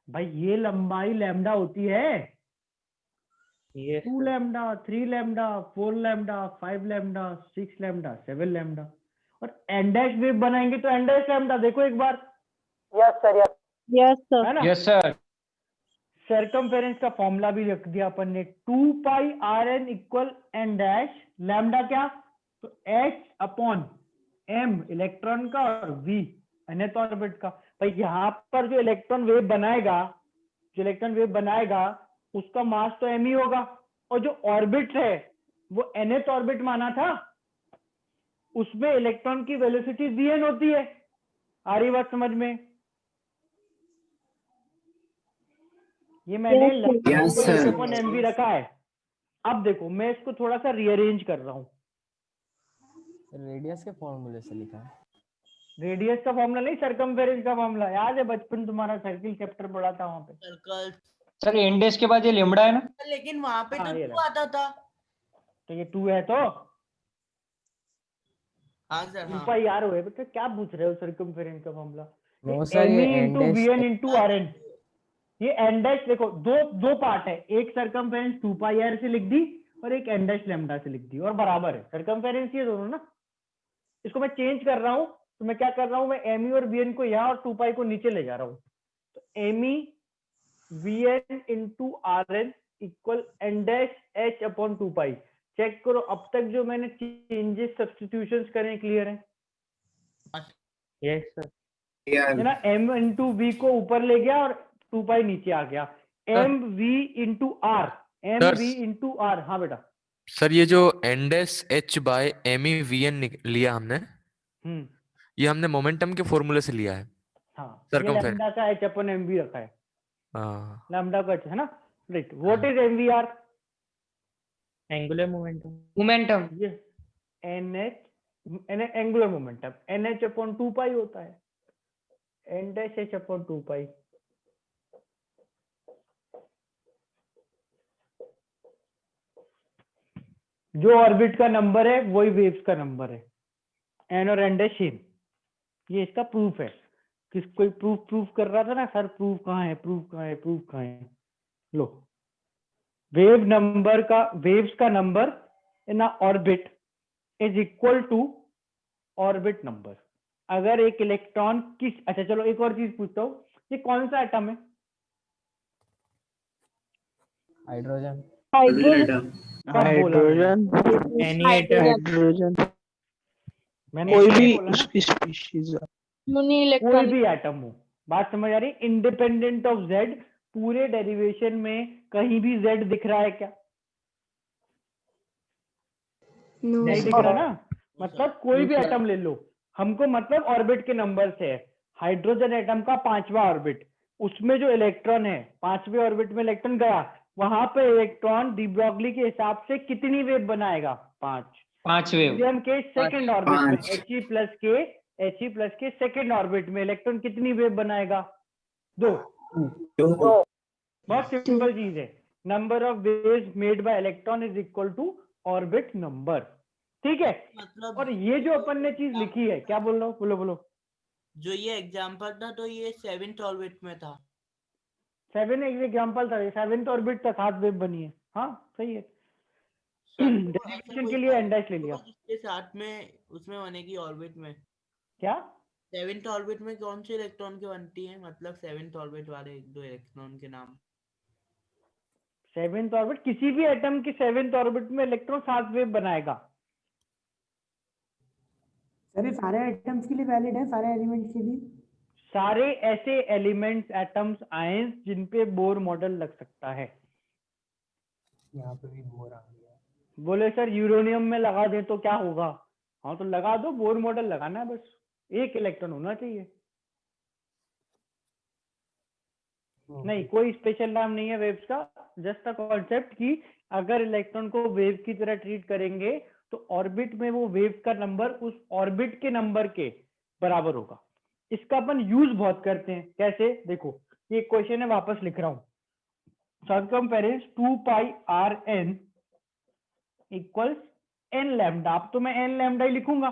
भाई ये लंबाई लैम्डा होती है, 2 lambda, 3 lambda, 4 lambda, 5 lambda, 6 lambda, 7 lambda, और एन डैश वेव बनाएंगे तो एन डैश लैम्डा। देखो एक बार, यस सर, है ना। Yes sir. सरकमफेरेंस का फॉर्मूला भी रख दिया अपन ने, 2 pi R N equal N dash lambda क्या, तो एच अपॉन एम इलेक्ट्रॉन का और वी nth ऑर्बिट का। भाई यहाँ पर जो इलेक्ट्रॉन वेव बनाएगा उसका मास तो m ही होगा, और जो ऑर्बिट है वो nth ऑर्बिट माना था, उसमें इलेक्ट्रॉन की वेलोसिटी vn होती है। आ रही बात समझ में? ये मैंने mv रखा है। अब देखो मैं इसको थोड़ा सा रीअरेंज कर रहा हूँ। रेडियस के फॉर्मूले से लिखा है। रेडियस का फॉर्मूला नहीं, सरकमफेरेंस का फॉर्मूला। याद है बचपन तुम्हारा सर्किल चैप्टर पढ़ा था वहां पे? सर्कल सर एन डैश के बाद ये लेमड़ा है ना? लेकिन वहां पे हाँ, तो ये 2 रहा। आता था। तो ये 2 है, तो हाँ सर, 2 हाँ। पाई आर हुए। बेटा क्या पूछ रहे हो सरकमफेरेंस का फॉर्मूला? वो सर ये me N into dash V N into R N. ये एन डैश देखो, दो पार्ट है, एक सरकमफेरेंस 2 पाई आर से लिख दी और एक एन डैश लैम्डा से लिख दी, और बराबर है सरकमफेरेंस ये दोनों ना। इसको मैं चेंज कर रहा हूँ, तो मैं क्या कर रहा हूँ, मैं एम ई और वी एन को यहाँ और 2 पाई को नीचे ले जा रहा हूँ। तो M E V N into R N equal N dash H upon 2 pi. Check करो अब तक जो मैंने चेंजेस सब्स्टिट्यूशंस करे क्लियर है? Yes sir. है ना, m इंटू वी को ऊपर ले गया और 2 पाई नीचे आ गया। M V into R, M V into R. हाँ बेटा। सर ये जो N dash H by M E V N लिया हमने, ये हमने मोमेंटम के फॉर्मूले से लिया है। हाँ, ये सरकमफेरेंस। लैम्डा का h अपन एम वी रखा है, हाँ, लैम्डा का h है ना। Right, what is M V R? Angular momentum. ये N H angular momentum N H upon 2 pi होता है, N dash H upon 2 pi. जो ऑर्बिट का नंबर है वही वेव्स का नंबर है, एन और एन डैश सेम। ये इसका प्रूफ है। किस कोई प्रूफ कर रहा था ना सर, प्रूफ कहाँ है? लो, वेव्स का number in orbit is equal to orbit number. अगर एक इलेक्ट्रॉन अच्छा चलो एक और चीज पूछता हूँ, ये कौन सा एटम है? हाइड्रोजन। हाइड्रोजन। कब बोला मैंने? हाइड्रोजन। Any atom. हाइड्रोजन मैंने कोई ऐसे भी बोला ना, उसकी स्पीशीज। कोई भी एटम हो। बात समझ आ रही? इंडिपेंडेंट ऑफ जेड, पूरे डेरिवेशन में कहीं भी जेड दिख रहा है क्या? नहीं दिख रहा ना, मतलब कोई भी एटम ले लो, हमको मतलब ऑर्बिट के नंबर से है। हाइड्रोजन एटम का 5वां ऑर्बिट, उसमें जो इलेक्ट्रॉन है 5वें ऑर्बिट में इलेक्ट्रॉन गया, वहां पे इलेक्ट्रॉन डी ब्रॉगली के हिसाब से कितनी वेव बनाएगा? 5 वेव। हीलियम के सेकंड ऑर्बिट में He प्लस के सेकंड ऑर्बिट में इलेक्ट्रॉन कितनी वेव बनाएगा? 2। बहुत सिंपल चीज है, number of waves made by electron is equal to orbit number. ठीक है, मतलब और ये जो अपन ने चीज लिखी है, क्या बोल रहा हूँ, बोलो बोलो। जो ये एग्जांपल था तो ये 7th ऑर्बिट में था। 7 एक एग्जांपल था, 7th ऑर्बिट तक 7 वेव बनी है। हाँ सही है। डेरिवेशन के लिए एन डैश ले लिया। जिसके साथ में उसमें बनेगी ऑर्बिट में, क्या 7th ऑर्बिट में कौन से इलेक्ट्रॉन की बनती है? मतलब 7th ऑर्बिट वाले 2 इलेक्ट्रॉन के नाम। 7th ऑर्बिट, किसी भी एटम की 7th ऑर्बिट में इलेक्ट्रॉन 7 वेव बनाएगा। सर ये सारे एटम्स के लिए वैलिड है, सारे एलिमेंट्स के लिए। सारे ऐसे एलिमेंट्स, एटम्स, आयंस जिन पे बोर मॉडल लग सकता है। यहाँ पे भी बोर आ गया। बोले सर यूरेनियम में लगा दे तो क्या होगा? हाँ तो लगा दो, बोर मॉडल लगाना है बस, एक इलेक्ट्रॉन होना चाहिए। नहीं, कोई स्पेशल नाम नहीं है वेव्स का, जस्ट अ कॉन्सेप्ट कि अगर इलेक्ट्रॉन को वेव की तरह ट्रीट करेंगे तो ऑर्बिट में वो वेव का नंबर उस ऑर्बिट के नंबर के बराबर होगा। इसका अपन यूज बहुत करते हैं। कैसे? देखो ये क्वेश्चन है, वापस लिख रहा हूं। Circumference 2 pi R N equals N lambda. अब तो मैं एन लैम्डा ही लिखूंगा,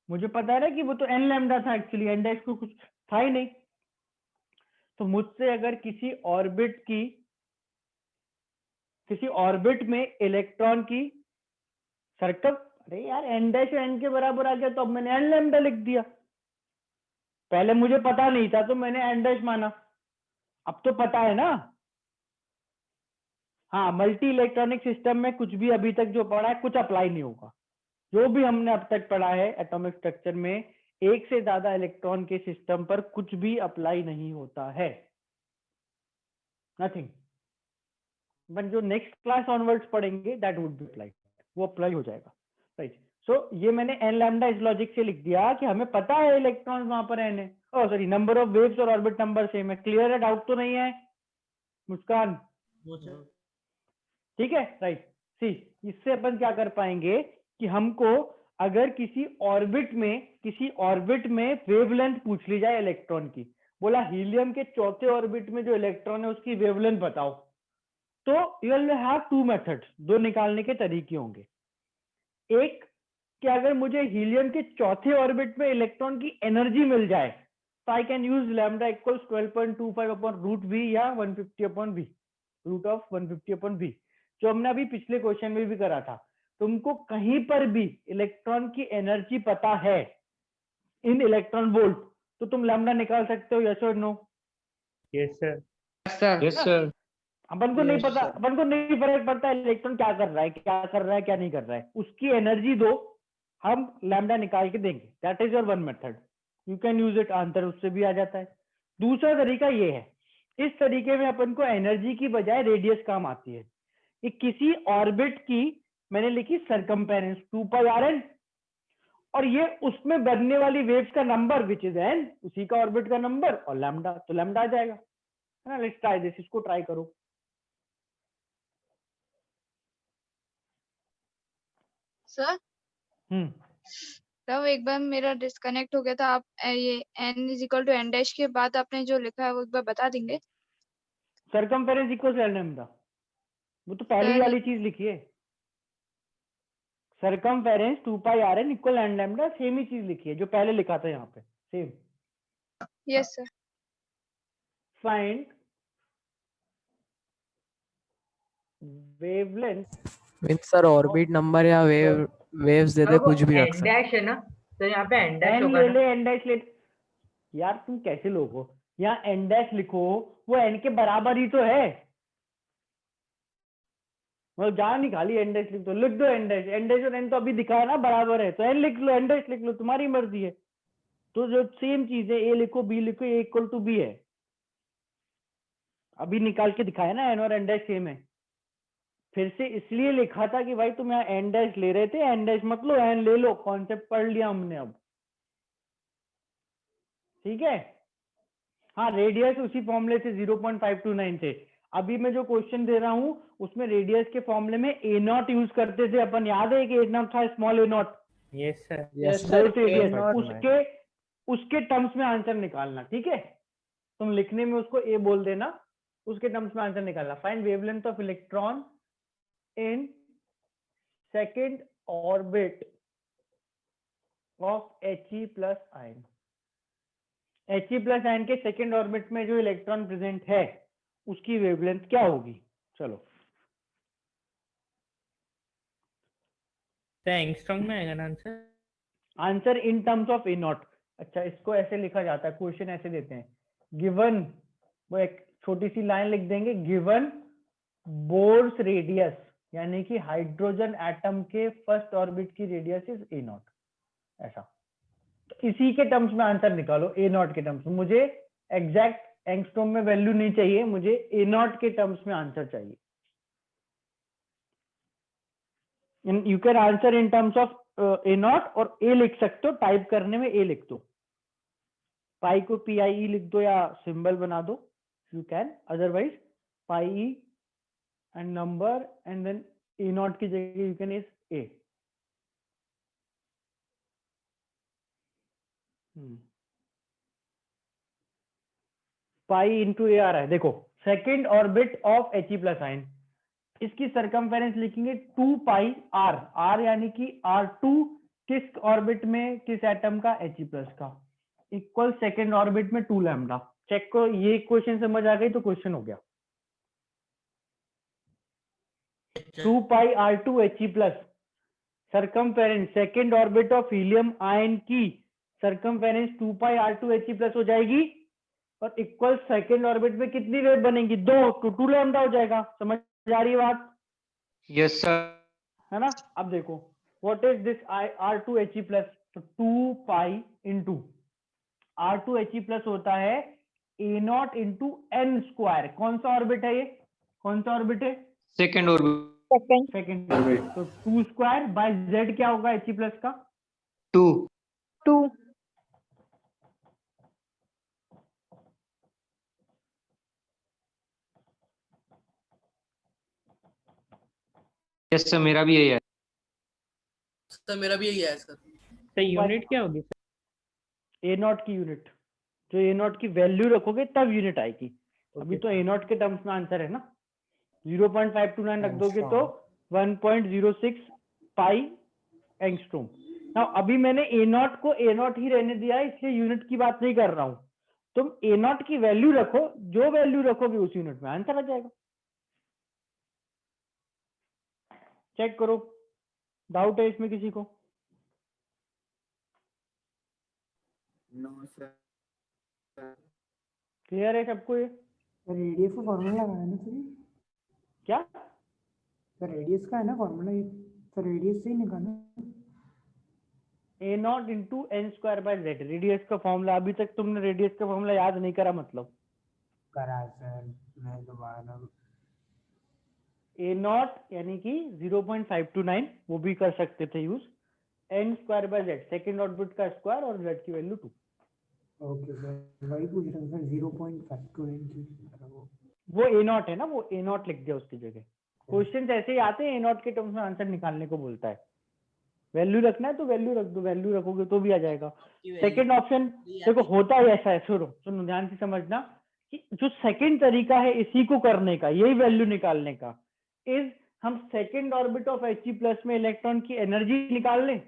मुझे पता है ना कि वो तो एन लैम्डा था एक्चुअली, एन डैश को कुछ था ही नहीं। तो मुझसे अगर किसी ऑर्बिट में इलेक्ट्रॉन की सर्कम, अरे यार एन डैश एन के बराबर आ गया तो अब मैंने एन लैम्डा लिख दिया। पहले मुझे पता नहीं था तो मैंने एन डैश माना, अब तो पता है ना। हाँ, मल्टी इलेक्ट्रॉनिक सिस्टम में कुछ भी अभी तक जो पढ़ा है कुछ अप्लाई नहीं होगा। जो भी हमने अब तक पढ़ा है एटॉमिक स्ट्रक्चर में, एक से ज्यादा इलेक्ट्रॉन के सिस्टम पर कुछ भी अप्लाई नहीं होता है, नथिंग। बट जो नेक्स्ट क्लास ऑनवर्ड्स पढ़ेंगे दैट वुड बी अप्लाई, वो अप्लाई हो जाएगा, राइट। सो ये मैंने एन लैम्डा इस लॉजिक से लिख दिया कि हमें पता है इलेक्ट्रॉन वहां पर एन है, ओ सॉरी नंबर ऑफ वेव्स और ऑर्बिट नंबर सेम है। क्लियर है? डाउट तो नहीं है मुस्कान? ठीक है, राइट। सी, इससे अपन क्या कर पाएंगे कि हमको अगर किसी ऑर्बिट में वेवलेंथ पूछ ली जाए इलेक्ट्रॉन की, बोला हीलियम के चौथे ऑर्बिट में जो इलेक्ट्रॉन है उसकी वेवलेंथ बताओ, तो यू विल हैव 2 मेथड्स, 2 निकालने के तरीके होंगे। एक कि अगर मुझे हीलियम के चौथे ऑर्बिट में इलेक्ट्रॉन की एनर्जी मिल जाए तो I can use lambda equals 12.25 upon root V या 150 upon V, root of 150 upon V, जो हमने अभी पिछले क्वेश्चन में भी करा था। तुमको कहीं पर भी इलेक्ट्रॉन की एनर्जी पता है इन इलेक्ट्रॉन वोल्ट तो तुम लैम्डा निकाल सकते हो, यस और no? Yes sir. Yes sir. अपन को नहीं पता, अपन को नहीं फर्क पड़ता इलेक्ट्रॉन क्या कर रहा है, क्या नहीं कर रहा है, उसकी एनर्जी दो, हम लैम्डा निकाल के देंगे। That is your one method, you can use it, answer उससे भी आ जाता है। दूसरा तरीका ये है, इस तरीके में अपन को एनर्जी की बजाय रेडियस काम आती है। कि किसी ऑर्बिट की मैंने लिखी सरकमफेरेंस 2 पाई आर एन, और ये उसमें बनने वाली वेव्स का नंबर विच इज एन, उसी का ऑर्बिट का नंबर और लैम्डा, तो लैम्डा आ जाएगा, है ना। लेट्स ट्राई दिस, इसको ट्राई करो। सर तब एक बार मेरा डिस्कनेक्ट हो गया था, आप ये n is equal to N dash के बाद आपने जो लिखा है वो एक बार बता देंगे? सरकमफेरेंस इक्वल एल लैम्डा, वो तो पहली सर वाली चीज लिखी है। Circumference 2 pi R N equal N lambda, same ही चीज लिखी है जो पहले लिखा था यहाँ पे, same. Yes sir. Find wavelength mean sir orbit number या वेव्स दे दे, कुछ भी रख एन सकते। डैश है ना, तो यहाँ पे एन डैश एन होगा ले ना। ले, एन डैश ले। यार तुम कैसे लोग हो, यहाँ n डैश लिखो, वो n के बराबर ही तो है, मतलब जहाँ नहीं खाली n डैश लिख दो, लिख दो n डैश, n डैश और n तो अभी दिखा है ना बराबर है, तो n लिख लो, n डैश लिख लो, तुम्हारी मर्जी है। तो जो सेम चीज है, a लिखो b लिखो, a इक्वल टू b है, अभी निकाल के दिखाया ना n और n डैश सेम है। फिर से इसलिए लिखा था कि भाई तुम यहाँ n डैश ले रहे थे, n डैश मत लो, n ले लो, कॉन्सेप्ट पढ़ लिया हमने अब, ठीक है। हाँ, रेडियस उसी फॉर्मूले से 0.529 थे। अभी मैं जो क्वेश्चन दे रहा हूँ उसमें रेडियस के फॉर्मूले में ए नॉट यूज करते थे अपन, याद है कि ए नॉट था, small A not, yes sir, उसके टर्म्स में आंसर निकालना, ठीक है। तुम लिखने में उसको ए बोल देना, उसके टर्म्स में आंसर निकालना। Find wavelength of electron in second orbit of He plus ion. He plus ion के सेकेंड ऑर्बिट में जो इलेक्ट्रॉन प्रेजेंट है उसकी वेवलेंथ क्या होगी। चलो, एंगस्ट्रॉम में आएगा ना answer? Answer in terms of A not. अच्छा, इसको ऐसे लिखा जाता है, क्वेश्चन ऐसे देते हैं, गिवन, वो एक छोटी सी लाइन लिख देंगे, गिवन बोर्स रेडियस, यानी कि हाइड्रोजन एटम के फर्स्ट ऑर्बिट की रेडियस इज ए नॉट, ऐसा। तो इसी के टर्म्स में आंसर निकालो, ए नॉट के टर्म्स में। मुझे एग्जैक्ट एंगस्ट्रॉम में वैल्यू नहीं चाहिए, मुझे ए नॉट के टर्म्स में आंसर चाहिए। You can answer in terms of A not, और ए लिख सकते हो, टाइप करने में ए लिख दो, पाई को PIE लिख दो या सिंबल बना दो, you can, otherwise pi and number and then A naught की जगह you can is A. Pi into A आ रहा है, देखो, second orbit of He plus ion, इसकी सरकमफेरेंस लिखेंगे 2 पाई r, r यानी कि R2 किस ऑर्बिट में, किस एटम का, He प्लस का, इक्वल सेकेंड ऑर्बिट में 2 लैम्डा। चेक को, ये क्वेश्चन समझ आ गई तो क्वेश्चन हो गया। 2 pi R2 He plus, circumference second orbit of helium ion की circumference 2 pi R2 He plus हो जाएगी, और इक्वल सेकेंड ऑर्बिट में कितनी वेव बनेगी, 2, तो 2 लैम्डा हो जाएगा। समझ आ रही है बात? Yes sir. है ना। अब देखो, what is this R2 He plus, तो 2 pi into R2 He plus होता है ए नॉट इंटू एन स्क्वायर। कौन सा ऑर्बिट है ये, कौन सा ऑर्बिट है, सेकेंड ऑर्बिट। सेकेंड ऑर्बिट, तो 2 स्क्वायर बाय जेड क्या होगा He प्लस का, 2। यस सर, मेरा भी यही है सर, मेरा भी यही है सर। तो यूनिट क्या होगी सर? ए नॉट की यूनिट, जो ए नॉट की वैल्यू रखोगे तब यूनिट आएगी। अभी तो ए नॉट के टर्म्स में आंसर है ना, 0.529 रख दोगे तो 1.06 पाई एंगस्ट्रॉम। नाउ अभी मैंने ए नॉट को ए नॉट ही रहने दिया है, इसलिए यूनिट की बात नहीं कर रहा हूं। तुम ए नॉट की वैल्यू रखो, जो वैल्यू रखोगे उस यूनिट में आंसर आ जाएगा। चेक करो, डाउट है इसमें किसी को? No sir. क्लियर है सबको? ये रेडियस का फॉर्मूला लगाया ना सर? क्या सर रेडियस का है ना फॉर्मूला, ये सर रेडियस से ही निकाला, A naught into N square by Z, radius का फॉर्मूला। अभी तक तुमने रेडियस का फॉर्मूला याद नहीं करा, मतलब करा सर, मैं दोबारा। ए नॉट यानी कि 0.529, वो भी कर सकते थे use, N square by Z, second orbit का स्क्वायर और जेड की वैल्यू 2। ओके सर, वही पूछ रहा हूँ सर, 0.529 की वो ए नॉट है ना, वो ए नॉट लिख दिया उसकी जगह। क्वेश्चन ऐसे ही आते हैं, ए नॉट के टर्म्स में आंसर निकालने को बोलता है। वैल्यू रखना है तो वैल्यू रख दो, वैल्यू रखोगे तो भी आ जाएगा। सेकंड ऑप्शन देखो, होता है ऐसा है, सुनो ध्यान से समझना, कि जो सेकंड तरीका है इसी को करने का, यही वैल्यू निकालने का, इज हम second orbit of He plus में इलेक्ट्रॉन की एनर्जी निकाल लें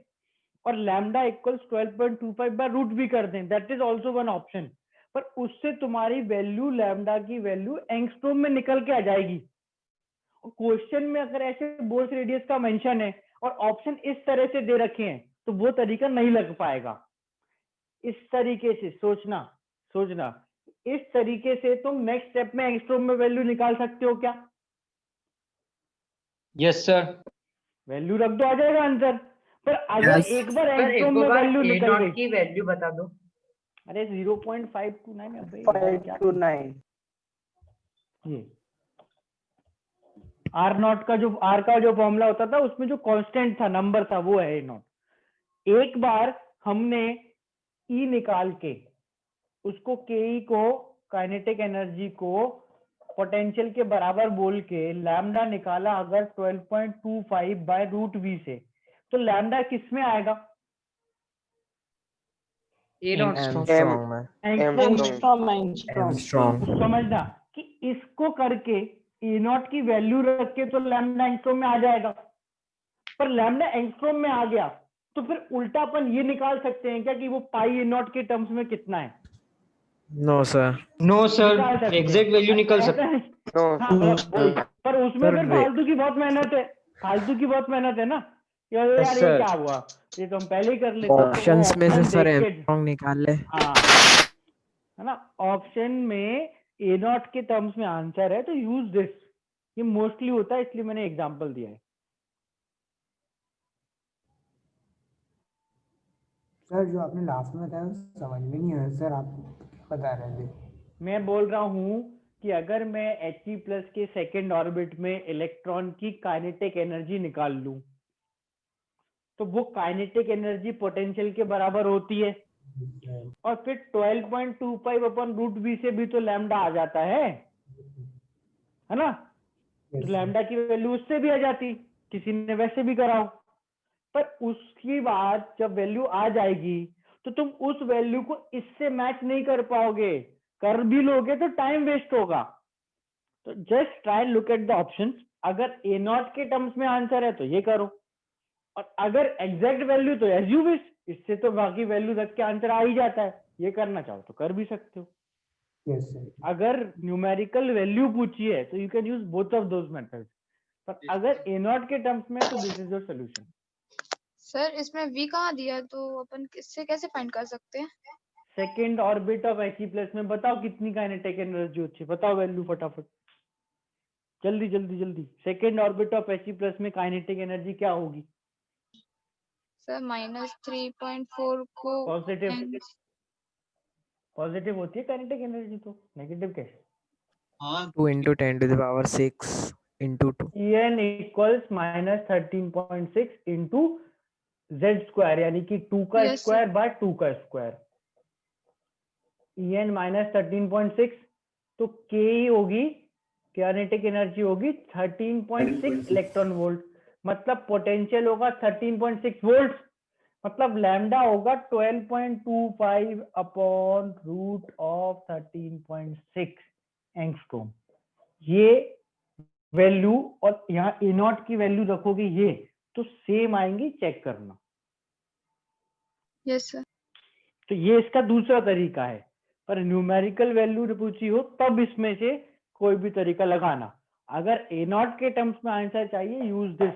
और लैम्डा इक्वल्स 12.25 बाय रूट भी कर दें, that is also one option. पर उससे तुम्हारी वैल्यू, लैम्डा की वैल्यू एंगस्ट्रॉम में निकल के आ जाएगी। क्वेश्चन में अगर ऐसे बोर्स रेडियस का मेंशन है और ऑप्शन इस तरह से दे रखे हैं तो वो तरीका नहीं लग पाएगा। इस तरीके से सोचना, इस तरीके से तुम नेक्स्ट स्टेप में एंगस्ट्रॉम में वैल्यू निकाल सकते हो क्या? Yes sir. वैल्यू रख दो, आ जाएगा आंसर। पर अगर एक बार एंगस्ट्रॉम में वैल्यू निकल गई, की वैल्यू बता दो। अरे 0.529 अबे 529 ये आर नॉट का जो आर का जो फॉर्मूला होता था उसमें जो कांस्टेंट था, नंबर था, वो है ए नॉट। एक बार हमने ई निकाल के उसको के ई को काइनेटिक एनर्जी को पोटेंशियल के बराबर बोल के लैम्डा निकाला अगर 12.25 बाय रूट वी से, तो लैम्डा किस में आएगा? समझना कि इसको करके ए नॉट की वैल्यू रख के तो लैम्डा एंगस्ट्रॉम में आ जाएगा। पर लैम्डा एंगस्ट्रॉम में आ गया तो फिर उल्टा अपन ये निकाल सकते हैं क्या कि वो पाई ए नॉट के टर्म्स में कितना है? No sir, no sir, exact value निकल सकता है। पर उसमें फिर फालतू की बहुत मेहनत है, फालतू की बहुत मेहनत है ना यार। ये क्या हुआ, ये तो हम पहले ही कर लेते। ऑप्शंस में से सर एम निकाल ले। हाँ है ना, ऑप्शन में ए नॉट के टर्म्स में आंसर है तो यूज दिस। ये मोस्टली होता है इसलिए मैंने एग्जांपल दिया है। सर जो आपने लास्ट में बताया समझ में नहीं आया सर, आप क्या बता रहे थे? मैं बोल रहा हूं कि अगर मैं He प्लस के सेकेंड ऑर्बिट में इलेक्ट्रॉन की काइनेटिक एनर्जी निकाल लूं तो वो काइनेटिक एनर्जी पोटेंशियल के बराबर होती है, और फिर 12.25 अपन रूट बी से भी तो लैम्डा आ जाता है ना? तो लैम्डा की वैल्यू उससे भी आ जाती, किसी ने वैसे भी कराओ। पर उसकी बाद जब वैल्यू आ जाएगी तो तुम उस वैल्यू को इससे मैच नहीं कर पाओगे, कर भी लोगे तो टाइम वेस्ट होगा। तो just try look at the options. अगर ए नॉट के टर्म्स में आंसर है तो ये करो, और अगर एग्जैक्ट वैल्यू तो एज यू विश, इससे तो बाकी वैल्यू रख के आंसर आ ही जाता है। ये करना चाहो तो कर भी सकते हो। अगर न्यूमेरिकल वैल्यू पूछी है तो you can use both of those methods, पर अगर ए नॉट के टर्म्स में तो this is your solution. Sir इसमें v कहाँ दिया है तो अपन इससे कैसे फाइंड कर सकते हैं? Second orbit of He plus में बताओ कितनी काइनेटिक एनर्जी होती है, बताओ वैल्यू फटाफट, जल्दी जल्दी जल्दी। Second orbit of He plus में काइनेटिक एनर्जी क्या होगी? सर -3.4 को पॉजिटिव होती है काइनेटिक एनर्जी, तो नेगेटिव कैसे? 2 × 10⁶ into 2 En equals -13.6 into z square, यानी कि 2 का स्क्वायर बाय 2 का स्क्वायर। En -13.6 तो Ke होगी, काइनेटिक एनर्जी होगी 13.6 इलेक्ट्रॉन वोल्ट, मतलब पोटेंशियल होगा 13.6 वोल्ट, मतलब लैम्डा होगा 12.25 अपॉन रूट ऑफ 13.6 एंगस्ट्रॉम। ये वैल्यू और यहाँ ए नॉट की वैल्यू रखोगे ये तो सेम आएंगी, चेक करना। Yes sir. तो ये इसका दूसरा तरीका है, पर न्यूमेरिकल वैल्यू पूछी हो तब इसमें से कोई भी तरीका लगाना। अगर ए नॉट के टर्म्स में आंसर चाहिए यूज दिस,